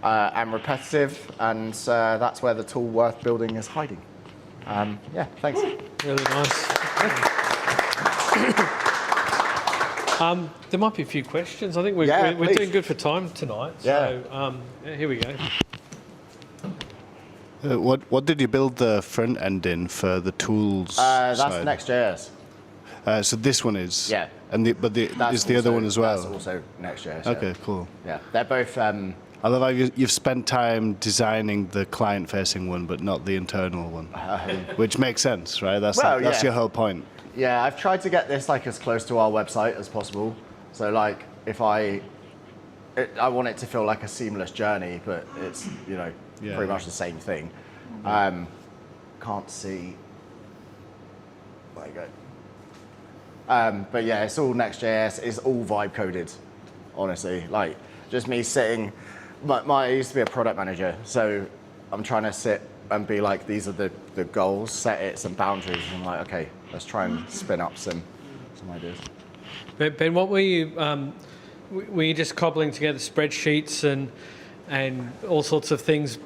and repetitive, and that's where the tool worth building is hiding. Yeah, thanks. Really nice. There might be a few questions. I think we're doing good for time tonight. So here we go. What did you build the front end in for the tools That's side? Next.js. So this one is? Yeah. And is the other one as well? That's also Next.js. Okay, yeah. cool. Yeah, they're both. I love how you've spent time designing the client-facing one, but not the internal one, which makes sense, right? That's your whole point. Yeah, I've tried to get this like as close to our website as possible. So like, if I want it to feel like a seamless journey, but it's pretty much the same thing. Can't see. There you go. But yeah, it's all Next.js. It's all vibe coded, honestly. Like just me sitting. I used to be a product manager, so I'm trying to sit and be like, these are the goals, set it some boundaries, and I'm like, okay, let's try and spin up some ideas. Ben, what were you? Were you just cobbling together spreadsheets and all sorts of things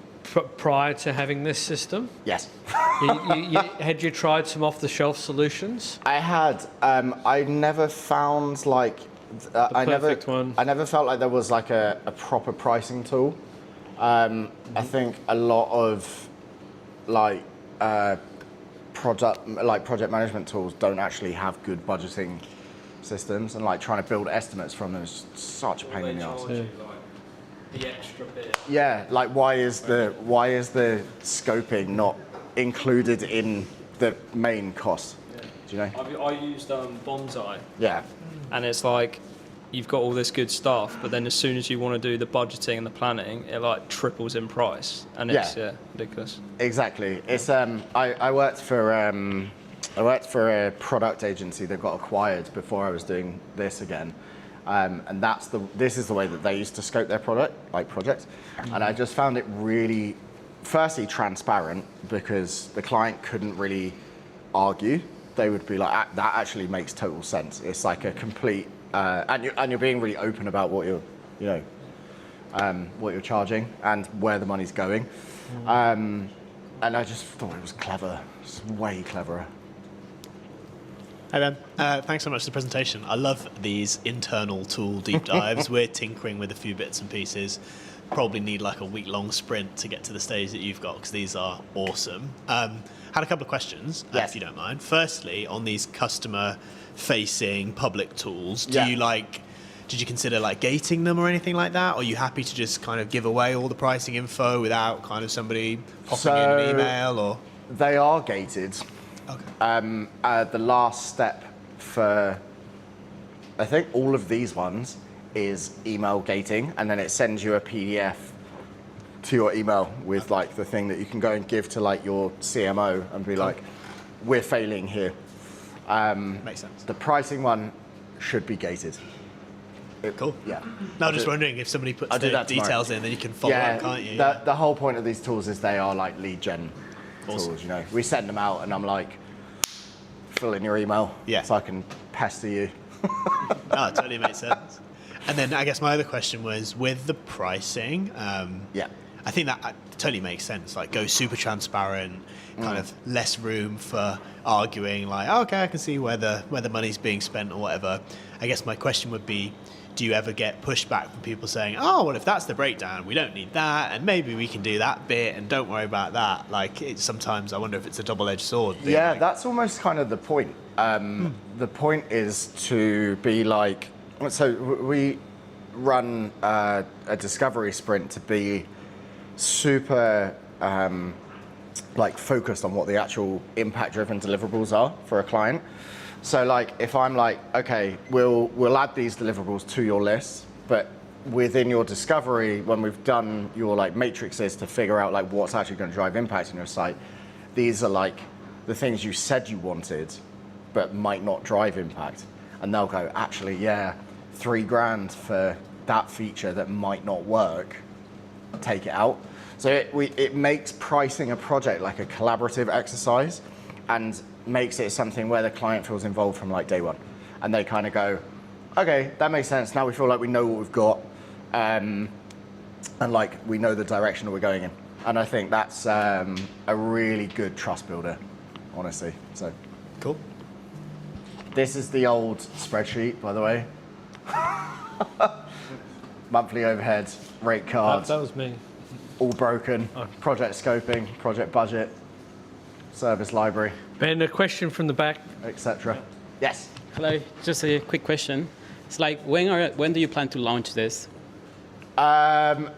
prior to having this system? Yes. Had you tried some off-the-shelf solutions? I had. I never found like. I never felt like there was like a proper pricing tool. I think a lot of project management tools don't actually have good budgeting systems, and like trying to build estimates from them is such a pain in the ass. The extra bit. Yeah, like why is the scoping not included in the main cost? Do you know? I used Bonsai, Yeah. and it's like you've got all this good stuff, but then as soon as you want to do the budgeting and the planning, it like triples in price, and it's ridiculous. Exactly. It's I worked for a product agency that got acquired before I was doing this again. And this is the way that they used to scope their projects. And I just found it really, firstly, transparent, because the client couldn't really argue. They would be like, that actually makes total sense. It's like a complete, and you're being really open about what you're charging and where the money's going. And I just thought it was clever. It's way cleverer. Hey Ben, thanks so much for the presentation. I love these internal tool deep dives. We're tinkering with a few bits and pieces. Probably need like a week-long sprint to get to the stage that you've got, because these are awesome. Had a couple of questions, if you don't mind. Firstly, on these customer-facing public tools, did you consider like gating them or anything like that? Or are you happy to just kind of give away all the pricing info without kind of somebody popping in an email? Or They are gated. okay. The last step for, I think, all of these ones is email gating, and then it sends you a PDF to your email with like the thing that you can go and give to like your CMO and be like, we're failing here. Makes sense. The pricing one should be gated. Cool. Yeah. No, I'm just wondering if somebody puts the details in, then you can follow up, can't you? The whole point of these tools is they are like lead gen tools, you know. We send them out and I'm like, fill in your email so I can pester you. Oh, it totally makes sense. And then I guess my other question was, with the pricing, I think that totally makes sense. Like, go super transparent, kind of less room for arguing, like, oh, okay, I can see where the money's being spent or whatever. I guess my question would be, do you ever get pushback from people saying, oh, well, if that's the breakdown, we don't need that, and maybe we can do that bit, and don't worry about that? Like, sometimes I wonder if it's a double-edged sword. Yeah, that's almost kind of the point. The point is to be like, so we run a discovery sprint to be super like focused on what the actual impact-driven deliverables are for a client. So like, if I'm like, okay, we'll add these deliverables to your list, but within your discovery, when we've done your like matrices to figure out like what's actually going to drive impact in your site, these are like the things you said you wanted, but might not drive impact. And they'll go, actually, yeah, $3,000 for that feature that might not work, take it out. So it makes pricing a project like a collaborative exercise, and makes it something where the client feels involved from like day one. And they kind of go, okay, that makes sense. Now we feel like we know what we've got, and like we know the direction that we're going in. And I think that's a really good trust builder, honestly. So cool. This is the old spreadsheet, by the way. Monthly overhead, rate cards. That was me. All broken. Project scoping, project budget, service library. Ben, a question from the back, etc. Yes. Hello, just a quick question. It's like, when do you plan to launch this? It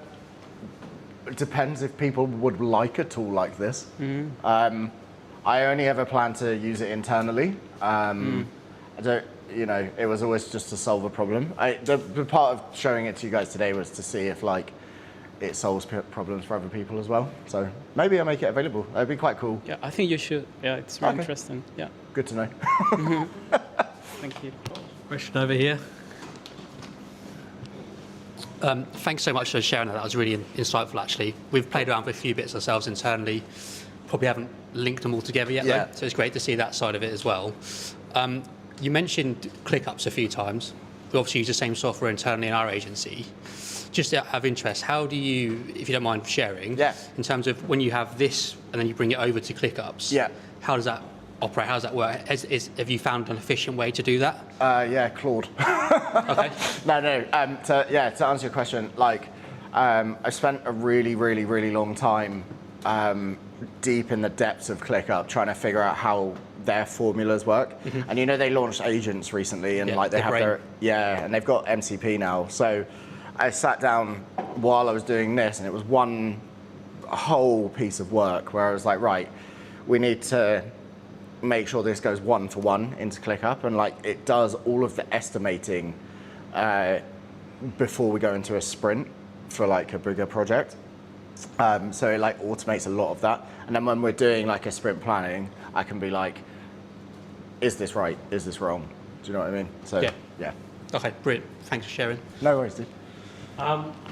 depends if people would like a tool like this. I only ever plan to use it internally. I don't, it was always just to solve a problem. The part of showing it to you guys today was to see if like it solves problems for other people as well. So maybe I'll make it available. That'd be quite cool. Yeah, I think you should. Yeah, it's really interesting. Yeah. Good to know. Thank you. question over here. Thanks so much for sharing that. That was really insightful, actually. We've played around with a few bits ourselves internally. Probably haven't linked them all together yet, though. So it's great to see that side of it as well. You mentioned ClickUps a few times. We obviously use the same software internally in our agency. Just out of interest, how do you, if you don't mind sharing, in terms of when you have this and then you bring it over to ClickUps, how does that operate? How does that work? Have you found an efficient way to do that? Yeah, Claude. Okay. No. To answer your question, like, I spent a really, really, really long time deep in the depths of ClickUp trying to figure out how their formulas work. And they launched agents recently, and like they have and they've got MCP now. So I sat down while I was doing this, and it was one whole piece of work where I was like, right, we need to make sure this goes 1-for-1 into ClickUp, and like it does all of the estimating before we go into a sprint for like a bigger project. So it like automates a lot of that, and then when we're doing like a sprint planning, I can be like, is this right? Is this wrong? Do you know what I mean? So yeah. Okay, brilliant. Thanks for sharing. No worries, dude.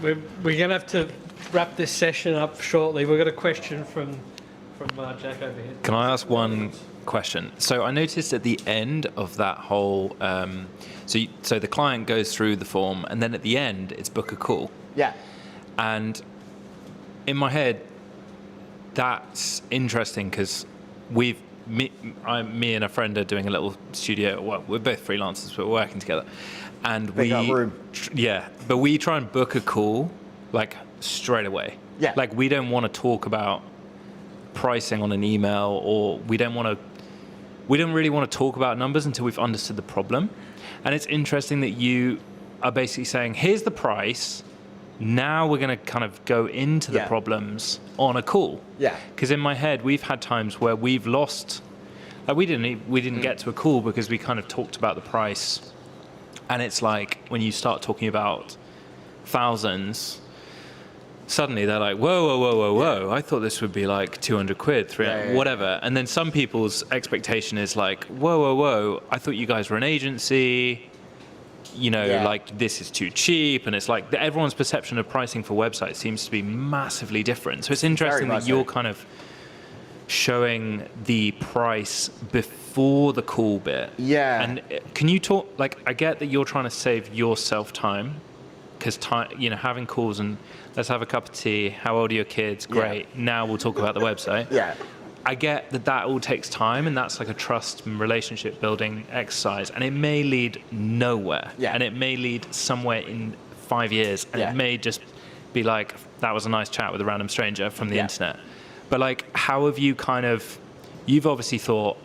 We're going to have to wrap this session up shortly. We've got a question from Jack over here. Can I ask one question? So I noticed at the end of that whole, so the client goes through the form, and then at the end it's book a call. Yeah. And in my head, that's interesting because me and a friend are doing a little studio. Well, we're both freelancers, but we're working together, and Big up room. but we try and book a call like straight away. Yeah. Like we don't want to talk about pricing on an email, or we don't really want to talk about numbers until we've understood the problem. And it's interesting that you are basically saying, here's the price. Now we're going to kind of go into the problems on a call. Yeah. Because in my head, we've had times where we've lost, like we didn't get to a call because we kind of talked about the price. And it's like when you start talking about thousands, suddenly they're like, whoa, I thought this would be like 200 quid, 300, whatever. And then some people's expectation is like, whoa, I thought you guys were an agency. You know, like this is too cheap, and it's like everyone's perception of pricing for websites seems to be massively different. So it's interesting that you're kind of showing the price before the call bit. Yeah. And can you talk, like, I get that you're trying to save yourself time, because time, you know, having calls and let's have a cup of tea. How old are your kids? Great. Now we'll talk about the website. Yeah. I get that all takes time, and that's like a trust and relationship building exercise, and it may lead nowhere. Yeah. And it may lead somewhere in 5 years, and it may just be like, that was a nice chat with a random stranger from the internet. But like, how have you you've obviously thought,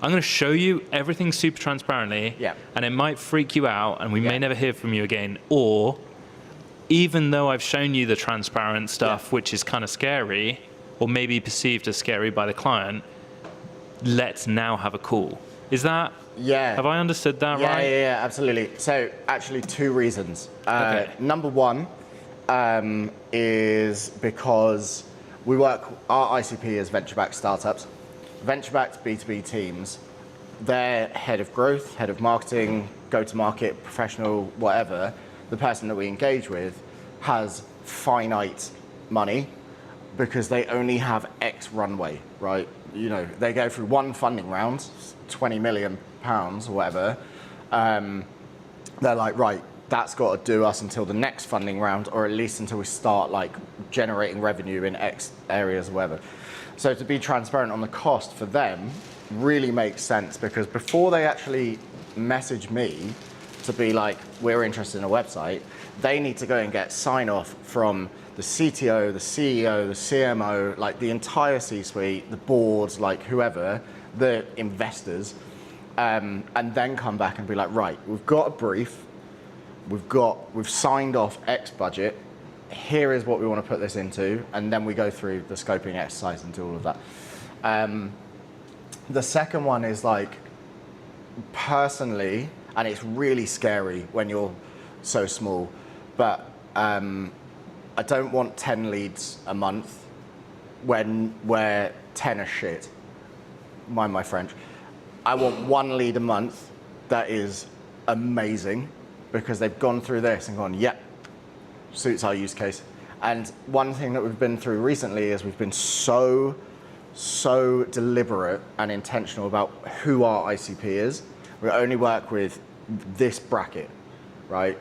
I'm going to show you everything super transparently, and it might freak you out, and we may never hear from you again, or even though I've shown you the transparent stuff, which is kind of scary, or maybe perceived as scary by the client, let's now have a call. Is that, have I understood that right? Yeah, absolutely. So actually 2 reasons. Number 1 is because our ICP is venture-backed startups. Venture-backed B2B teams, their head of growth, head of marketing, go-to-market, professional, whatever, the person that we engage with has finite money, because they only have X runway, right? You know, they go through one funding round, 20 million pounds or whatever. They're like, right, that's got to do us until the next funding round, or at least until we start like generating revenue in X areas or whatever. So to be transparent on the cost for them really makes sense, because before they actually message me to be like, we're interested in a website, they need to go and get sign off from the CTO, the CEO, the CMO, like the entire C-suite, the boards, like whoever, the investors, and then come back and be like, right, we've got a brief, we've signed off X budget, here is what we want to put this into, and then we go through the scoping exercise and do all of that. The second one is like, personally, and it's really scary when you're so small, but I don't want 10 leads a month where 10 are shit. Mind my French. I want 1 lead a month that is amazing, because they've gone through this and gone, yep, suits our use case. And one thing that we've been through recently is we've been so deliberate and intentional about who our ICP is. We only work with this bracket, right?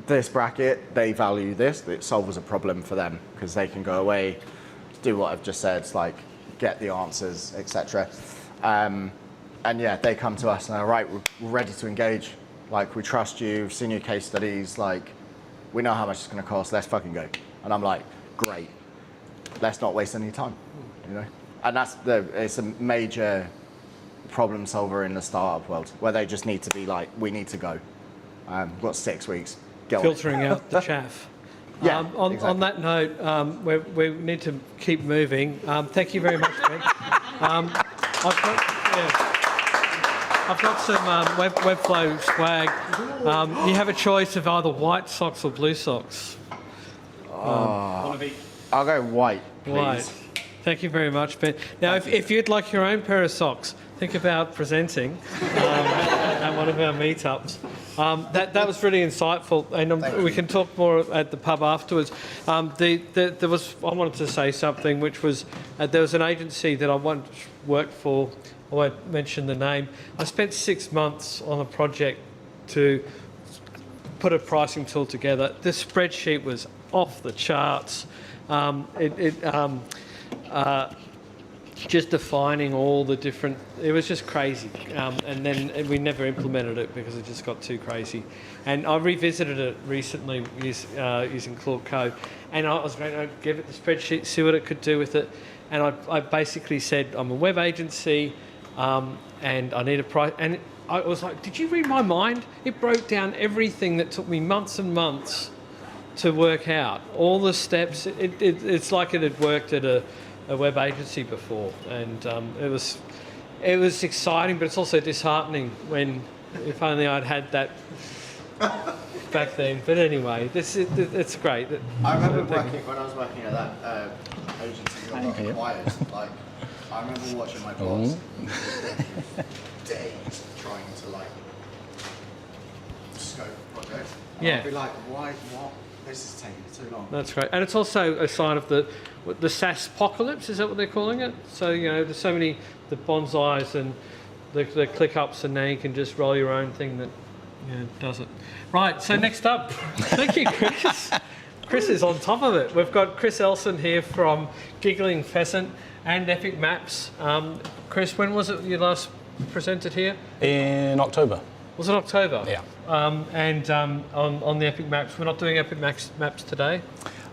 This bracket, they value this, it solves a problem for them, because they can go away, do what I've just said, like get the answers, etc. And yeah, they come to us and they're right, we're ready to engage. Like, we trust you, we've seen your case studies, like, we know how much it's going to cost, let's fucking go. And I'm like, great, let's not waste any time, you know? And it's a major problem solver in the startup world, where they just need to be like, we need to go. We've got 6 weeks. Filtering out the chaff. Yeah, on that note, we need to keep moving. Thank you very much, Ben. I've got I've got some Webflow swag. You have a choice of either white socks or blue socks. I'll go white, please. White. Thank you very much, Ben. Now, if you'd like your own pair of socks, think about presenting at one of our meetups. That was really insightful, and we can talk more at the pub afterwards. I wanted to say something, which was there was an agency that I once worked for. I won't mention the name. I spent 6 months on a project to put a pricing tool together. The spreadsheet was off the charts. Just defining all the different, it was just crazy. And then we never implemented it because it just got too crazy. And I revisited it recently using Claude Code. And I was going to give it the spreadsheet, see what it could do with it. And I basically said, I'm a web agency and I need a price. And I was like, did you read my mind? It broke down everything that took me months and months to work out. All the steps, it's like it had worked at a web agency before, and it was exciting, but it's also disheartening when if only I'd had that back then. But anyway, it's great. I remember when I was working at that agency I got acquired. Like, I remember watching my boss days trying to scope projects. I'd be like, why? What? This is taking too long. That's great, and it's also a sign of the SaaS-pocalypse. Is that what they're calling it? So there's so many the bonsais and the ClickUps, and now you can just roll your own thing that does it. Right. So next up, thank you, Chris. Chris is on top of it. We've got Chris Elson here from Giggling Pheasant and epicmaps. Chris, when was it you last presented here? In October. Was it October? Yeah. And on the epicmaps, we're not doing epicmaps today?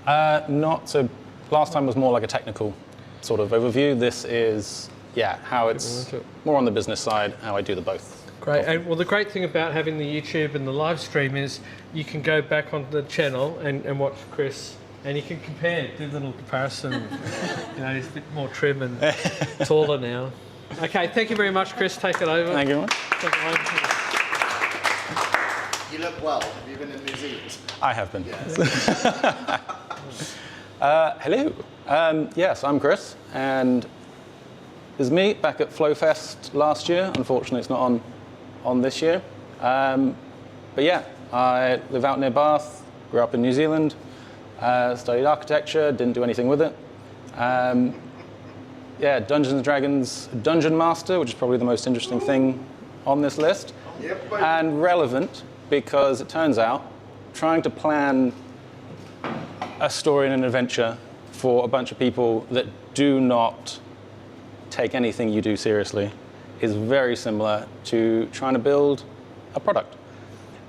Not. So last time was more like a technical sort of overview. This is, how it's more on the business side, how I do the both. Great. And well, the great thing about having the YouTube and the live stream is you can go back on the channel and watch Chris, and you can compare, do a little comparison. He's a bit more trim and taller now. Okay, thank you very much, Chris. Take it over. Thank you very much. Take it over. You look well. Have you been in New Zealand? I have been. Yes. Hello. Yes, I'm Chris, and this is me back at FlowFest last year. Unfortunately, it's not on this year. But yeah, I live out near Bath, grew up in New Zealand, studied architecture, didn't do anything with it. Dungeons & Dragons Dungeon Master, which is probably the most interesting thing on this list. Yep, and relevant because it turns out trying to plan a story and an adventure for a bunch of people that do not take anything you do seriously is very similar to trying to build a product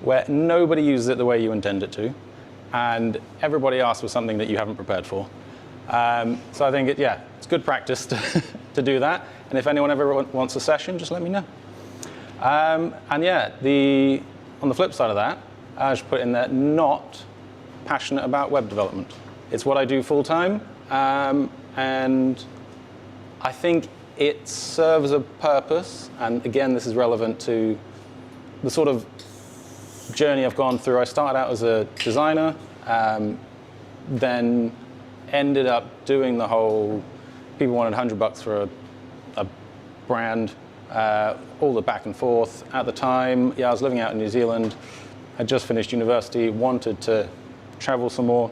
where nobody uses it the way you intend it to and everybody asks for something that you haven't prepared for. So I think it's good practice to do that, and if anyone ever wants a session, just let me know. On the flip side of that, I should put in there, not passionate about web development. It's what I do full time, and I think it serves a purpose. And again, this is relevant to the sort of journey I've gone through. I started out as a designer, then ended up doing the whole, people wanted $100 for a brand, all the back and forth. At the time, I was living out in New Zealand, had just finished university, wanted to travel some more,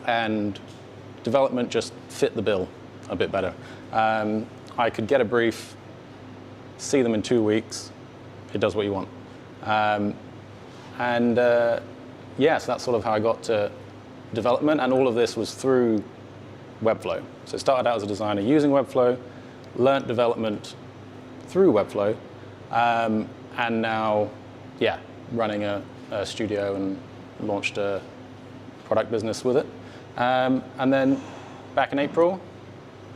and development just fit the bill a bit better. I could get a brief, see them in 2 weeks, it does what you want. So that's sort of how I got to development, and all of this was through Webflow. So it started out as a designer using Webflow, learnt development through Webflow, and now, running a studio and launched a product business with it. And then back in April,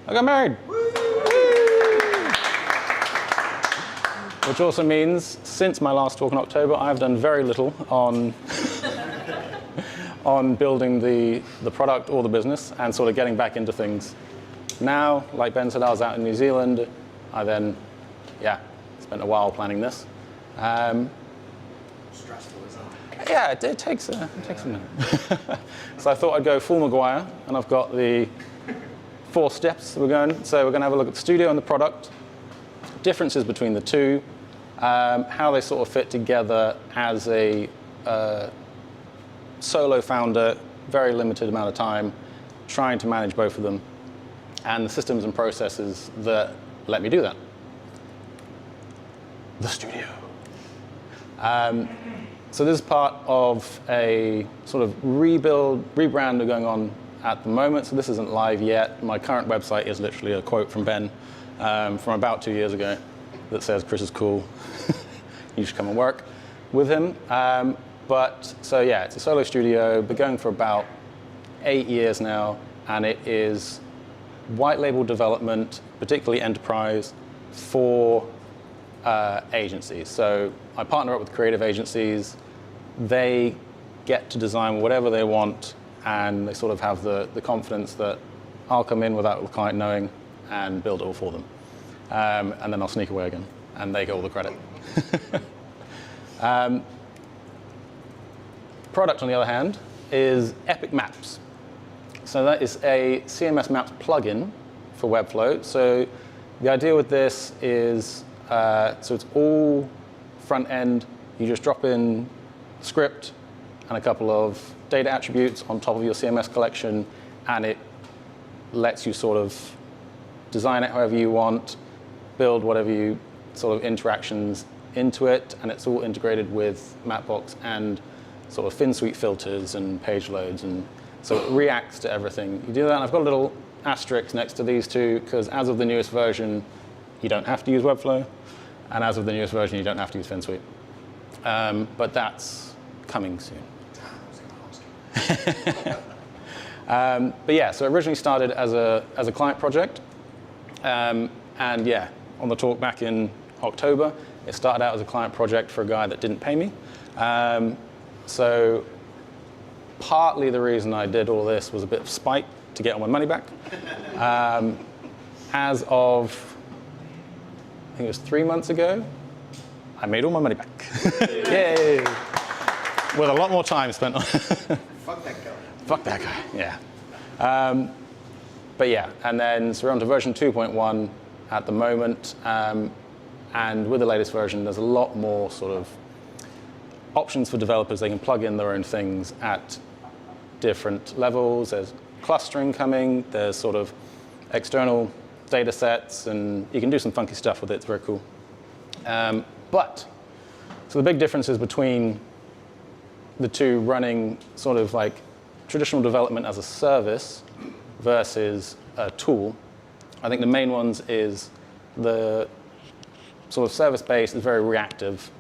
I got married. Which also means, since my last talk in October, I've done very little on on building the product or the business and sort of getting back into things. Now, like Ben said, I was out in New Zealand. I then yeah, spent a while planning this. Stressful, isn't it? Yeah, it takes a minute. So I thought I'd go full Maguire, and I've got the 4 steps we're going. So we're going to have a look at the studio and the product, differences between the two, how they sort of fit together as a solo founder, very limited amount of time, trying to manage both of them, and the systems and processes that let me do that. The studio. So this is part of a sort of rebrand going on at the moment. So this isn't live yet. My current website is literally a quote from Ben from about 2 years ago that says, "Chris is cool. You should come and work with him." So yeah, it's a solo studio. Been going for about 8 years now, and it is white label development, particularly enterprise, for agencies. So I partner up with creative agencies. They get to design whatever they want, and they sort of have the confidence that I'll come in without the client knowing and build it all for them. And then I'll sneak away again, and they get all the credit. Product, on the other hand, is epicmaps. So that is a CMS Maps plugin for Webflow. So the idea with this is, so it's all front end. You just drop in script and a couple of data attributes on top of your CMS collection, and it lets you sort of design it however you want, build whatever you sort of interactions into it, and it's all integrated with Mapbox and sort of fin suite filters and page loads, and so it reacts to everything. You do that, and I've got a little asterisk next to these two, because as of the newest version, you don't have to use Webflow, and as of the newest version, you don't have to use fin suite. But that's coming soon. But yeah, so it originally started as a client project, and yeah, on the talk back in October, it started out as a client project for a guy that didn't pay me. So partly the reason I did all this was a bit of spite to get all my money back. As of, I think it was 3 months ago, I made all my money back. Yay! With a lot more time spent on Fuck that guy. Fuck that guy, yeah. But yeah, and then so we're on to version 2.1 at the moment. And with the latest version, there's a lot more sort of options for developers. They can plug in their own things at different levels. There's clustering coming. There's sort of external data sets, and you can do some funky stuff with it. It's very cool. But so the big differences between the two running sort of like traditional development as a service versus a tool, I think the main ones is the sort of service-based is very reactive,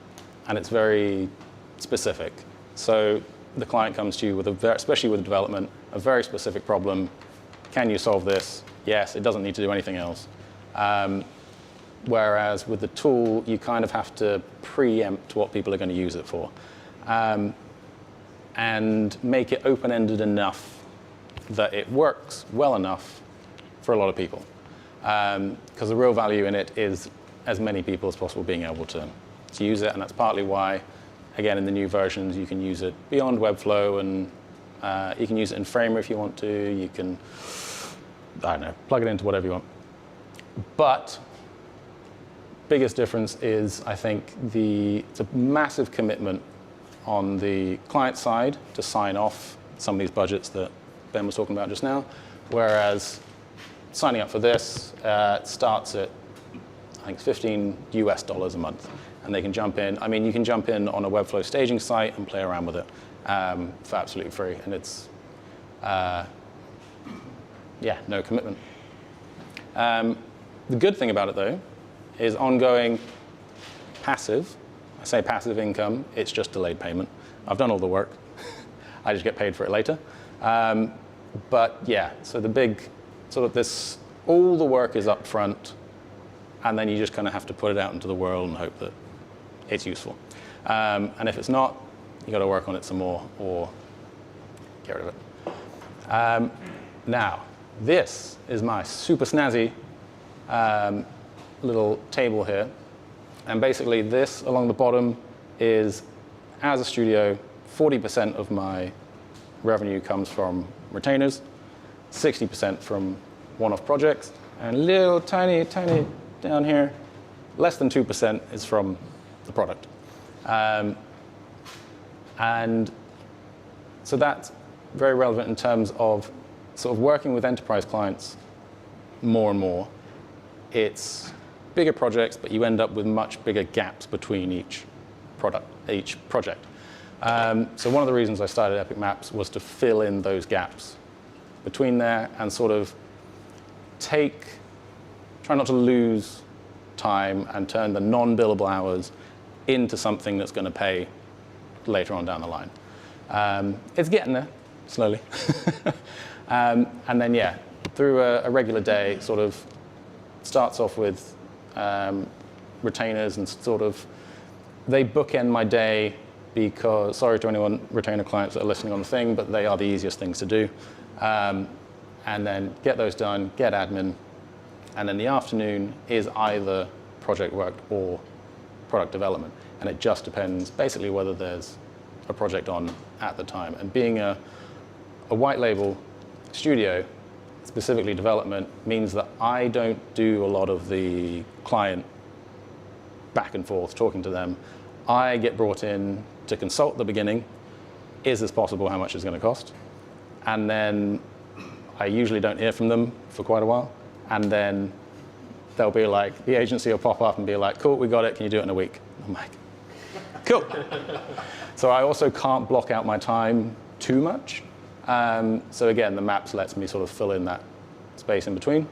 and it's very specific. So the client comes to you with especially with development, a very specific problem. Can you solve this? Yes, it doesn't need to do anything else. Whereas with the tool, you kind of have to preempt what people are going to use it for, and make it open-ended enough that it works well enough for a lot of people. Because the real value in it is as many people as possible being able to use it, and that's partly why, again, in the new versions, you can use it beyond Webflow, and you can use it in Framer if you want to. You can, I don't know, plug it into whatever you want. But biggest difference is, I think, it's a massive commitment on the client side to sign off some of these budgets that Ben was talking about just now, whereas signing up for this starts at, I think, $15 US a month, and they can jump in. I mean, you can jump in on a Webflow staging site and play around with it for absolutely free, and it's, yeah, no commitment. The good thing about it, though, is ongoing passive. I say passive income, it's just delayed payment. I've done all the work. I just get paid for it later. But yeah, so the big sort of this, all the work is up front, and then you just kind of have to put it out into the world and hope that it's useful. And if it's not, you got to work on it some more or get rid of it. Now, this is my super snazzy little table here. And basically this along the bottom is, as a studio, 40% of my revenue comes from retainers, 60% from one-off projects, and little tiny down here, less than 2% is from the product. And so that's very relevant in terms of sort of working with enterprise clients more and more. It's bigger projects, but you end up with much bigger gaps between each project. So one of the reasons I started epicmaps was to fill in those gaps between there and sort of try not to lose time and turn the non-billable hours into something that's going to pay later on down the line. It's getting there, slowly. And then, yeah, through a regular day, it sort of starts off with retainers and sort of, they bookend my day because, sorry to anyone retainer clients that are listening on the thing, but they are the easiest things to do. And then get those done, get admin, and then the afternoon is either project work or product development. And it just depends basically whether there's a project on at the time. And being a white label studio, specifically development, means that I don't do a lot of the client back and forth, talking to them. I get brought in to consult at the beginning. Is this possible? How much is it going to cost? And then I usually don't hear from them for quite a while. And then they'll be like, the agency will pop up and be like, cool, we got it. Can you do it in a week? I'm like, cool. So I also can't block out my time too much. So again, the maps lets me sort of fill in that space in between.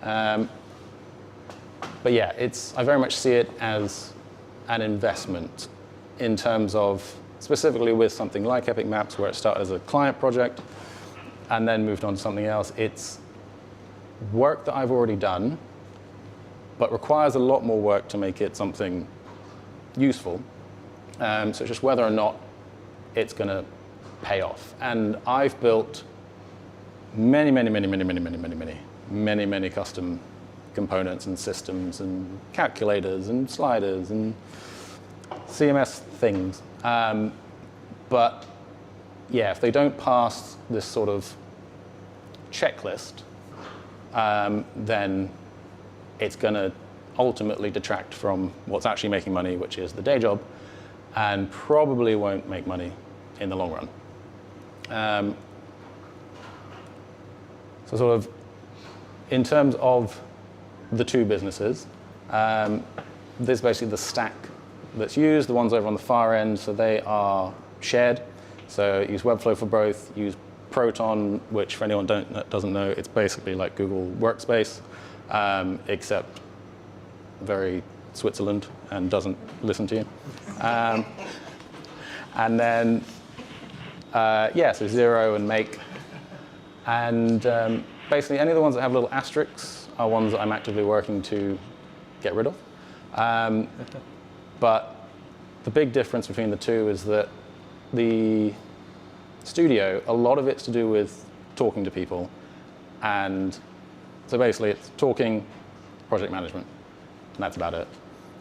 But yeah, I very much see it as an investment in terms of, specifically with something like epicmaps, where it started as a client project and then moved on to something else. It's work that I've already done, but requires a lot more work to make it something useful. So it's just whether or not it's going to pay off. And I've built many custom components and systems and calculators and sliders and CMS things. But yeah, if they don't pass this sort of checklist, then it's going to ultimately detract from what's actually making money, which is the day job, and probably won't make money in the long run. So sort of in terms of the two businesses, there's basically the stack that's used, the ones over on the far end, so they are shared. So use Webflow for both, use Proton, which for anyone doesn't know, it's basically like Google Workspace, except very Switzerland and doesn't listen to you. And then, so Zero and Make. And basically any of the ones that have little asterisks are ones that I'm actively working to get rid of. But the big difference between the two is that the studio, a lot of it's to do with talking to people. And so basically it's talking, project management, and that's about it.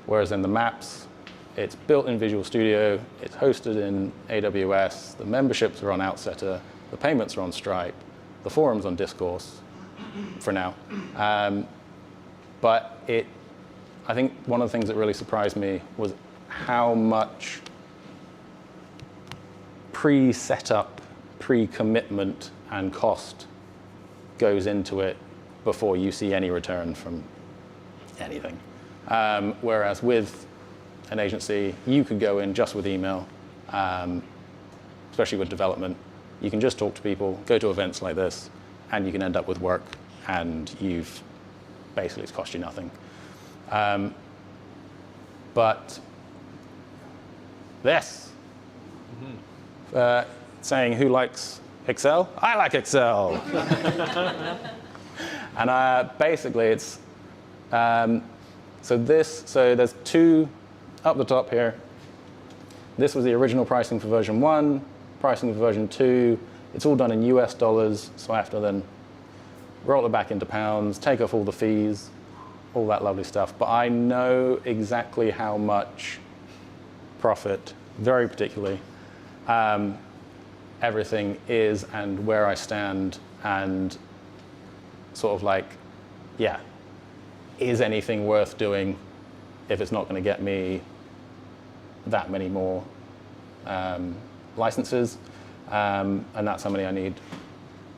Whereas in the maps, it's built in Visual Studio, it's hosted in AWS, the memberships are on Outsetter, the payments are on Stripe, the forums on Discourse, for now. But I think one of the things that really surprised me was how much pre-setup, pre-commitment, and cost goes into it before you see any return from anything. Whereas with an agency, you could go in just with email, especially with development. You can just talk to people, go to events like this, and you can end up with work, and basically it's cost you nothing. But this, saying who likes Excel? I like Excel. And basically it's, so there's two up the top here. This was the original pricing for version 1, pricing for version 2. It's all done in US dollars, so I have to then roll it back into pounds, take off all the fees, all that lovely stuff. But I know exactly how much profit, very particularly, everything is and where I stand and sort of like, yeah, is anything worth doing if it's not going to get me that many more licenses, and that's how many I need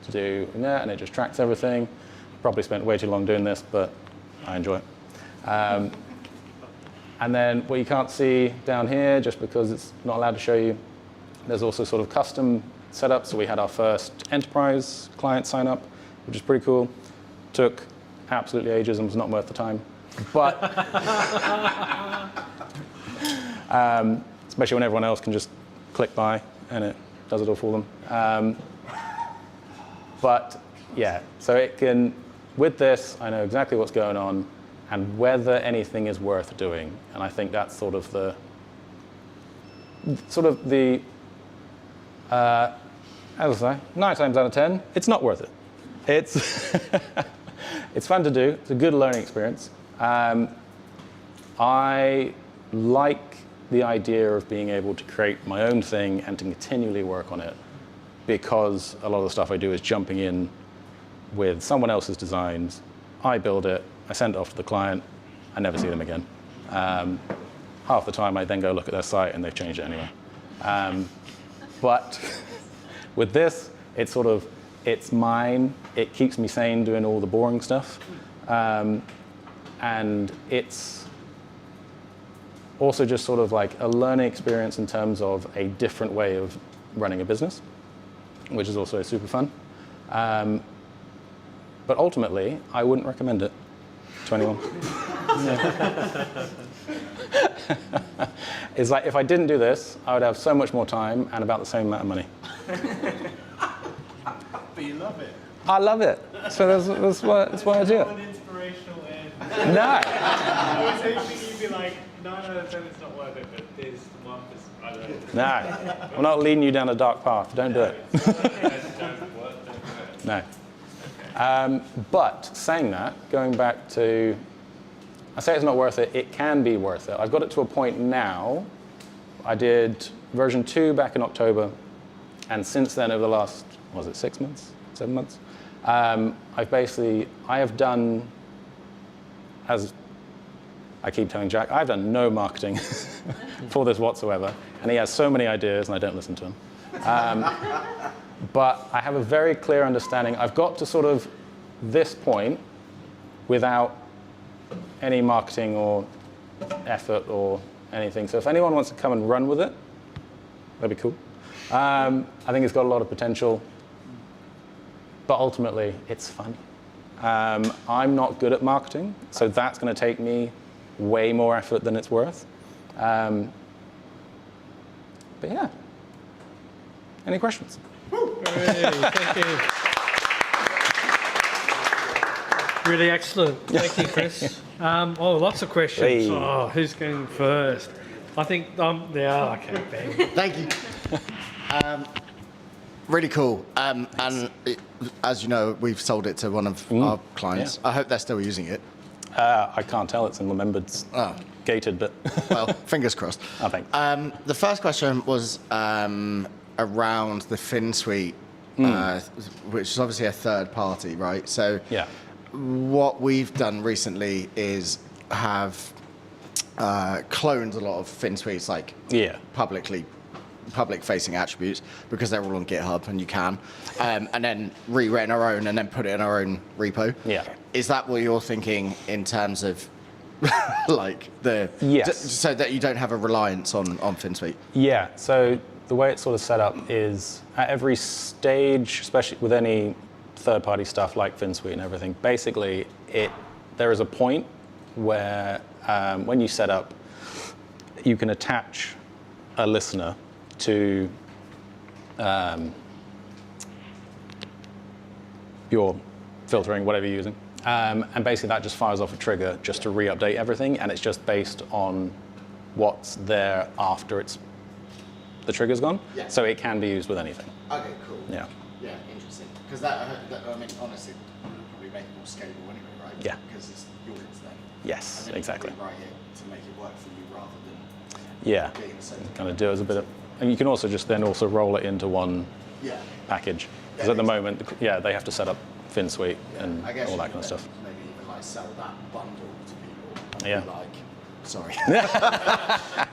to do in there, and it just tracks everything. Probably spent way too long doing this, but I enjoy it. And then what you can't see down here, just because it's not allowed to show you, there's also sort of custom setup. So we had our first enterprise client sign up, which is pretty cool. Took absolutely ages and was not worth the time. But especially when everyone else can just click buy and it does it all for them. But yeah, so it can, with this, I know exactly what's going on and whether anything is worth doing. And I think that's sort of the, as I say, 9 times out of 10, it's not worth it. It's, it's fun to do. It's a good learning experience. I like the idea of being able to create my own thing and to continually work on it, because a lot of the stuff I do is jumping in with someone else's designs. I build it, I send it off to the client, I never see them again. Half the time I then go look at their site and they've changed it anyway. But with this, it's sort of, it's mine. It keeps me sane doing all the boring stuff. And it's also just sort of like a learning experience in terms of a different way of running a business, which is also super fun. But ultimately, I wouldn't recommend it to anyone. It's like, if I didn't do this, I would have so much more time and about the same amount of money. But you love it. I love it. So that's why I do it. An inspirational end. No. I was hoping you'd be like, 9 out of 10 it's not worth it, but this one is, I don't know. No. I'm not leading you down a dark path. Don't do it. No. But saying that, going back to, I say it's not worth it, it can be worth it. I've got it to a point now. I did version 2 back in October, and since then, over the last, was it 6 months, 7 months? I have done, as I keep telling Jack, I've done no marketing for this whatsoever, and he has so many ideas, and I don't listen to him. But I have a very clear understanding. I've got to sort of this point without any marketing or effort or anything. So if anyone wants to come and run with it, that'd be cool. I think it's got a lot of potential, but ultimately it's fun. I'm not good at marketing, so that's going to take me way more effort than it's worth. But yeah. Any questions? Hey, thank you. Really excellent. Thank you, Chris. Lots of questions. Hey. Oh, who's going first? I think, yeah, okay, Ben. Thank you. Really cool. And as you know, we've sold it to one of our clients. Yeah. I hope they're still using it. I can't tell. It's in Lumembered. It's gated, but... Well, fingers crossed. I think. The first question was around the Fin Suite, which is obviously a third party, right? So yeah. What we've done recently is have cloned a lot of Fin Suites, like public-facing attributes, because they're all on GitHub and you can, and then rewritten our own and then put it in our own repo. Yeah. Is that what you're thinking in terms of like the... Yes. So that you don't have a reliance on Fin Suite? Yeah. So the way it's sort of set up is at every stage, especially with any third-party stuff like Fin Suite and everything, basically there is a point where when you set up, you can attach a listener to your filtering, whatever you're using. And basically that just fires off a trigger just to re-update everything, and it's just based on what's there after the trigger's gone. Yeah. So it can be used with anything. Okay, cool. Yeah. Yeah, interesting. Because that, I mean, honestly, would probably make it more scalable anyway, right? Yeah. Because it's yours then. Yes, And then exactly. You can rewrite it to make it work for you rather than Yeah, being the same. kind of do it as a bit of, and you can also just then also roll it into one Yeah. package. Because Yeah, at the exactly. moment, yeah, they have to set up FinSuite and I guess all you that could kind of stuff. Maybe even like sell that bundle to people. And Yeah. be like, sorry.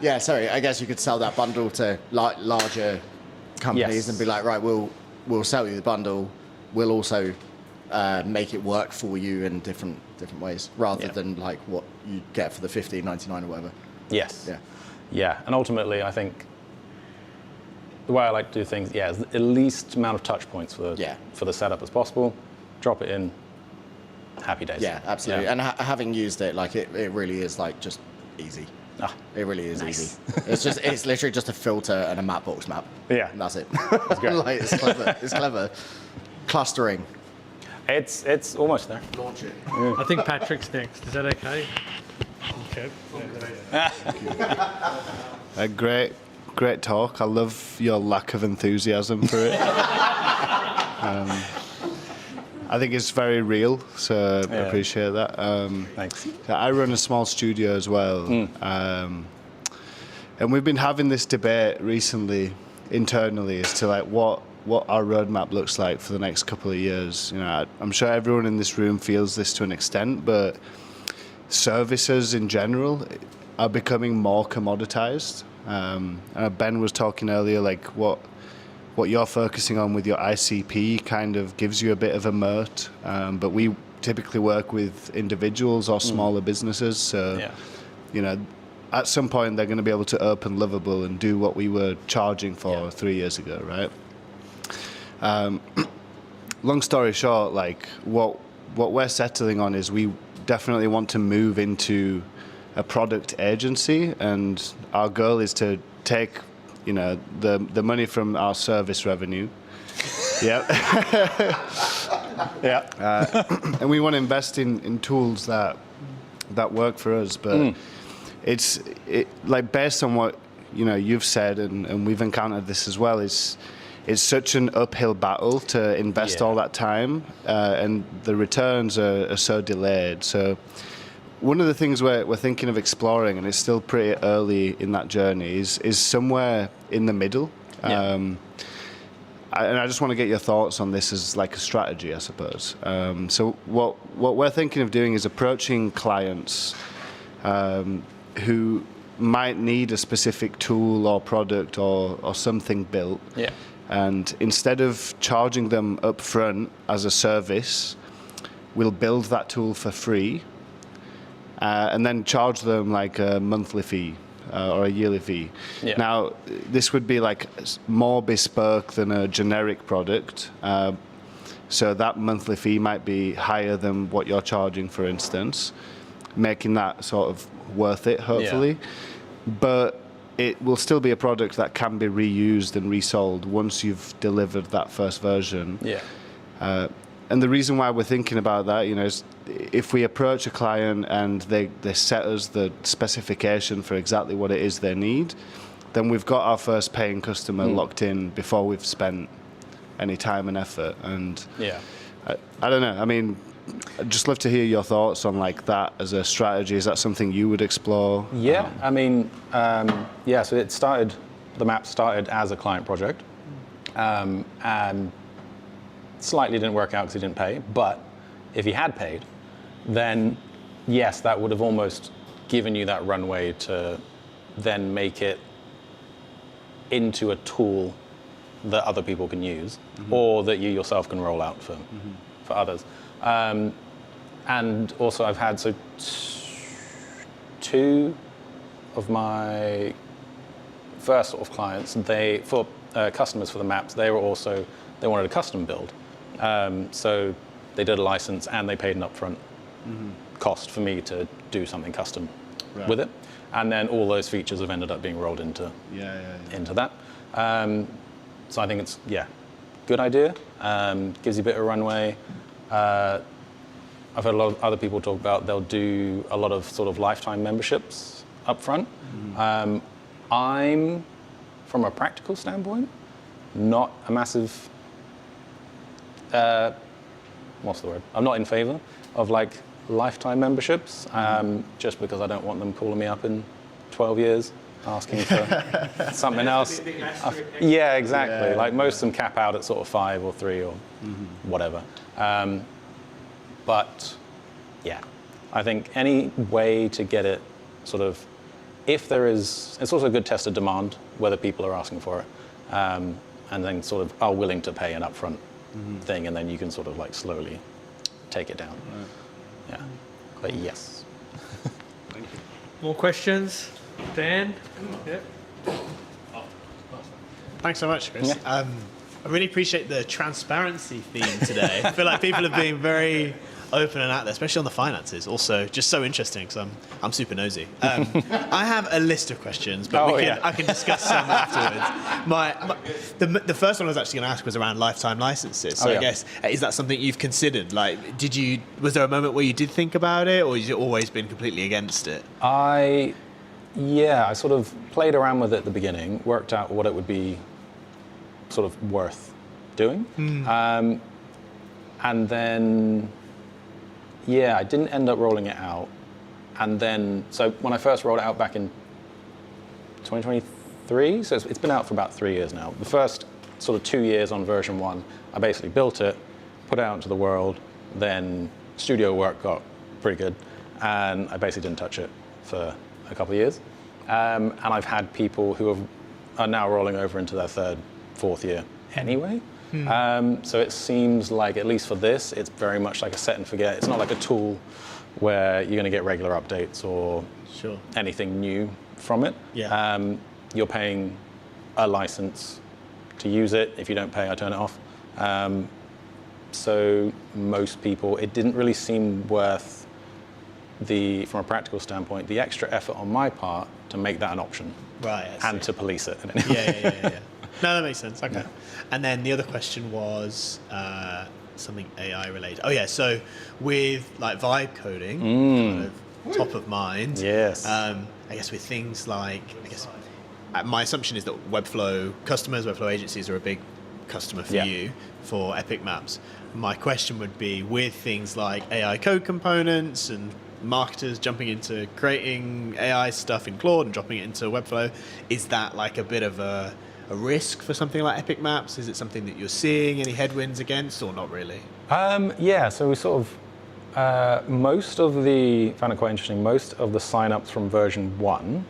Yeah, sorry. I guess you could sell that bundle to larger companies Yes. and be like, right, we'll sell you the bundle. We'll also make it work for you in different ways, rather than like what you get for the $15.99 or whatever. Yes. Yeah. Yeah, and ultimately, I think the way I like to do things, is the least amount of touch points for the setup as possible. Drop it in. Happy days. Yeah, absolutely. Yeah. And having used it, like it really is like just easy. Ah, it really is nice. easy. It's literally just a filter and a Mapbox map. Yeah. And that's it. That's great. Like, it's clever. It's clever. Clustering. It's almost there. Launch it. I think Patrick's next. Is that okay? Okay. A great talk. I love your lack of enthusiasm for it. I think it's very real, so I appreciate that. Thanks. I run a small studio as well, and we've been having this debate recently internally as to like what our roadmap looks like for the next couple of years. You know, I'm sure everyone in this room feels this to an extent, but services in general are becoming more commoditized. Ben was talking earlier, like what you're focusing on with your ICP kind of gives you a bit of a moat, but we typically work with individuals or smaller businesses, so you know, at some point they're going to be able to open Livable and do what we were charging for 3 years ago, right? Long story short, like what we're settling on is we definitely want to move into a product agency, and our goal is to take, you know, the money from our service revenue. Yeah. And we want to invest in tools that work for us, but it's like based on what you've said, and we've encountered this as well, it's such an uphill battle to invest all that time, and the returns are so delayed. So one of the things we're thinking of exploring, and it's still pretty early in that journey, is somewhere in the middle. And I just want to get your thoughts on this as like a strategy, I suppose. So what we're thinking of doing is approaching clients who might need a specific tool or product or something built. Yeah. And instead of charging them up front as a service, we'll build that tool for free, and then charge them like a monthly fee or a yearly fee. Yeah. Now, this would be like more bespoke than a generic product. So that monthly fee might be higher than what you're charging, for instance, making that sort of worth it, hopefully. But it will still be a product that can be reused and resold once you've delivered that first version. Yeah. And the reason why we're thinking about that, is if we approach a client and they set us the specification for exactly what it is they need, then we've got our first paying customer locked in before we've spent any time and effort. And I don't know. I mean, I'd just love to hear your thoughts on like that as a strategy. Is that something you would explore? Yeah, I mean, so the map started as a client project, and slightly didn't work out because he didn't pay. But if he had paid, then yes, that would have almost given you that runway to then make it into a tool that other people can use, or that you yourself can roll out for others. And also I've had two of my first sort of clients, for customers for the maps, they wanted a custom build. So they did a license and they paid an upfront cost for me to do something custom with it. And then all those features have ended up being rolled into that. So I think it's, good idea. Gives you a bit of runway. I've heard a lot of other people talk about they'll do a lot of sort of lifetime memberships up front. I'm, from a practical standpoint, not a massive, what's the word? I'm not in favor of like lifetime memberships, just because I don't want them calling me up in 12 years asking for something else. Yeah, exactly. Yeah. Like most of them cap out at sort of 5 or 3 or whatever. But yeah, I think any way to get it sort of, if there is, it's also a good test of demand, whether people are asking for it, and then sort of are willing to pay an upfront thing, and then you can sort of like slowly take it down. Yeah, but yes. More questions? Dan? Yep. Thanks so much, Chris. Yeah. I really appreciate the transparency theme today. I feel like people are being very open and out there, especially on the finances. Also, just so interesting because I'm super nosy. I have a list of questions, but I can discuss some afterwards. The first one I was actually going to ask was around lifetime licenses. So I guess, is that something you've considered? Like, was there a moment where you did think about it, or has it always been completely against it? I sort of played around with it at the beginning, worked out what it would be sort of worth doing. And then, I didn't end up rolling it out. And then, so when I first rolled it out back in 2023, so it's been out for about 3 years now. The first sort of 2 years on version 1, I basically built it, put it out into the world, then studio work got pretty good, and I basically didn't touch it for a couple of years. And I've had people who are now rolling over into their 3rd, 4th year anyway. So it seems like, at least for this, it's very much like a set and forget. It's not like a tool where you're going to get regular updates or anything new from it. You're paying a license to use it. If you don't pay, I turn it off. So most people, it didn't really seem worth from a practical standpoint, the extra effort on my part to make that an option. Right. And to police it. Yeah. No, that makes sense. Okay. Yeah. And then the other question was something AI related. Oh yeah, so with like vibe coding, kind of top of mind. Yes. I guess with things like, my assumption is that Webflow customers, Webflow agencies are a big customer for you for epicmaps. My question would be, with things like AI code components and marketers jumping into creating AI stuff in Claude and dropping it into Webflow, is that like a bit of a risk for something like epicmaps? Is it something that you're seeing any headwinds against, or not really? So we sort of, found it quite interesting, most of the signups from version 1,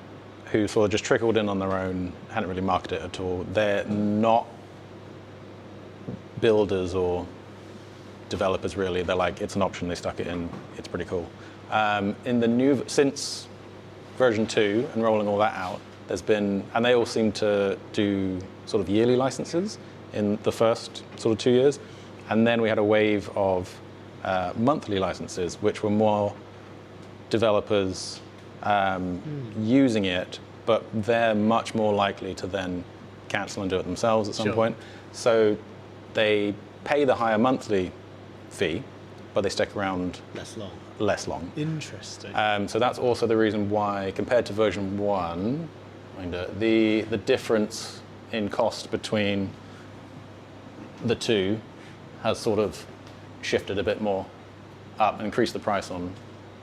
who sort of just trickled in on their own, hadn't really marketed it at all, they're not builders or developers really. They're like, it's an option, they stuck it in, it's pretty cool. Since version 2 and rolling all that out, there's been, and they all seem to do sort of yearly licenses in the first sort of 2 years. And then we had a wave of monthly licenses, which were more developers using it, but they're much more likely to then cancel and do it themselves at some point. So they pay the higher monthly fee, but they stick around less long. Interesting. So that's also the reason why, compared to version 1, the difference in cost between the two has sort of shifted a bit more up and increased the price on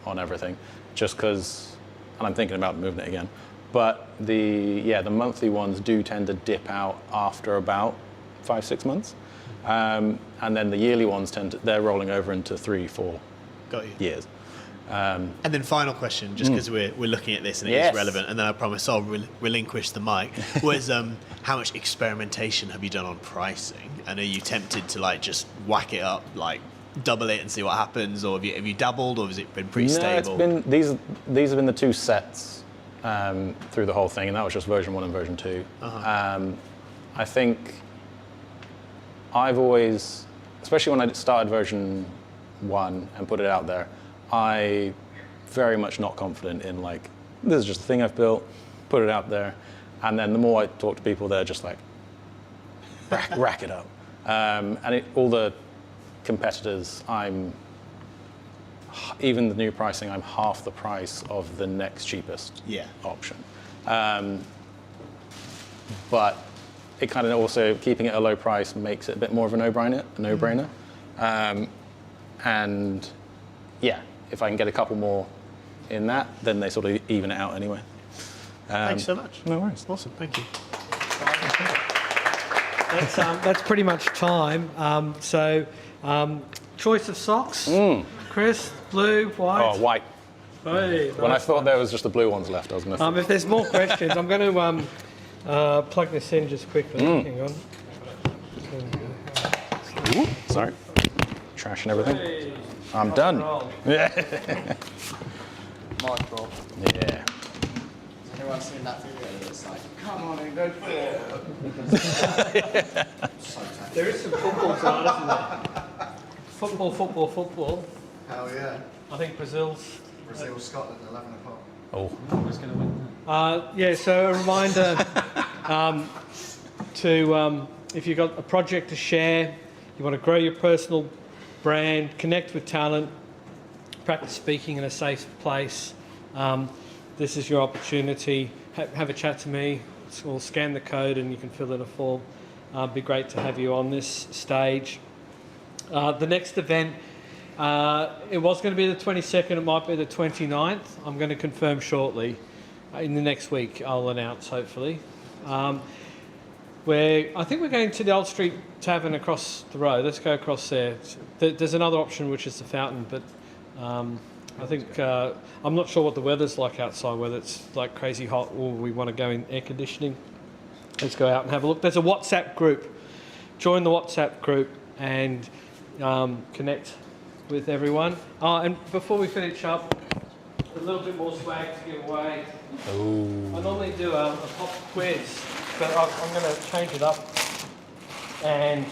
everything, just because, and I'm thinking about moving it again, but the monthly ones do tend to dip out after about 5-6 months. And then the yearly ones they're rolling over into 3-4 years. And then final question, just because we're looking at this and it is relevant, and then I promise I'll relinquish the mic, was how much experimentation have you done on pricing? And are you tempted to like just whack it up, like double it and see what happens, or have you dabbled, or has it been pretty stable? These have been the two sets through the whole thing, and that was just version 1 and version 2. I think I've always, especially when I started version 1 and put it out there, I very much not confident in like, this is just a thing I've built, put it out there, and then the more I talk to people, they're just like, rack it up. All the competitors, even the new pricing, I'm half the price of the next cheapest option. But it kind of also, keeping it a low price makes it a bit more of a no-brainer. And yeah, if I can get a couple more in that, then they sort of even it out anyway. Thanks so much. No worries. Awesome. Thank you. That's pretty much time. Choice of socks. Chris, blue, white. Oh, white. Hey, When I thought there was just the blue ones left, I was going to... if there's more questions, I'm going to plug this in just quickly. Hang on. Ooh, sorry. Trash and everything. Hey, I'm done. Yeah. Mic drop. Yeah. Has anyone seen that video that's like, come on in, go for it? There is some football tonight, isn't there? Football. Hell yeah. I think Brazil's. Brazil, Scotland, 11 o'clock. Oh. Who's going to win? So a reminder to, if you've got a project to share, you want to grow your personal brand, connect with talent, practice speaking in a safe place, this is your opportunity. Have a chat to me, or scan the code and you can fill in a form. It'd be great to have you on this stage. The next event, it was going to be the 22nd, it might be the 29th. I'm going to confirm shortly. In the next week, I'll announce, hopefully. I think we're going to the Old Street Tavern across the road. Let's go across there. There's another option, which is the Fountain, but I think, I'm not sure what the weather's like outside, whether it's like crazy hot or we want to go in air conditioning. Let's go out and have a look. There's a WhatsApp group. Join the WhatsApp group and connect with everyone. And before we finish up, a little bit more swag to give away. Ooh. I normally do a pop quiz, but I'm going to change it up. And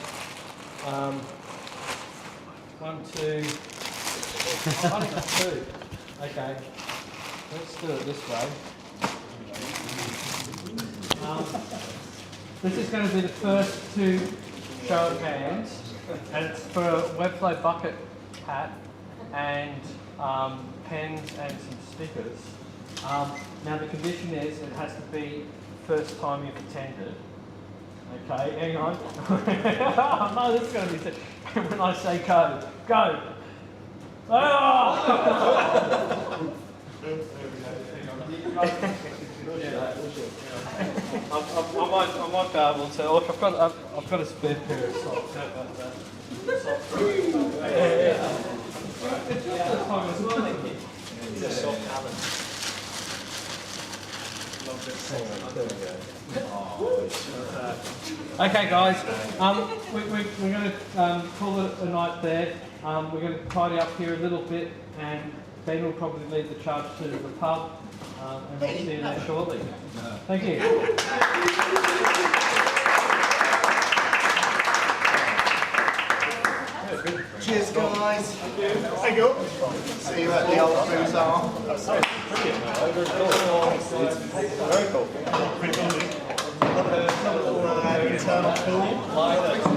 1, 2. I only got 2. Okay, let's do it this way. This is going to be the first to show of hands, and it's for a Webflow bucket hat and pens and some stickers. Now the condition is it has to be the first time you've attended. Okay, hang on. No, this is going to be when I say go. Go! Oh! I might be able to. Look, I've got a spare pair of socks. How about that? Socks. Yeah. It's your first time as well, Nicky. It's a soft Alan. Okay, guys. We're going to call it a night there. We're going to tidy up here a little bit, and Ben will probably lead the charge to the pub, and we'll see you there shortly. Thank you. Cheers, guys. Thank you. See you at the old bazaar. Very cool. Internal tool.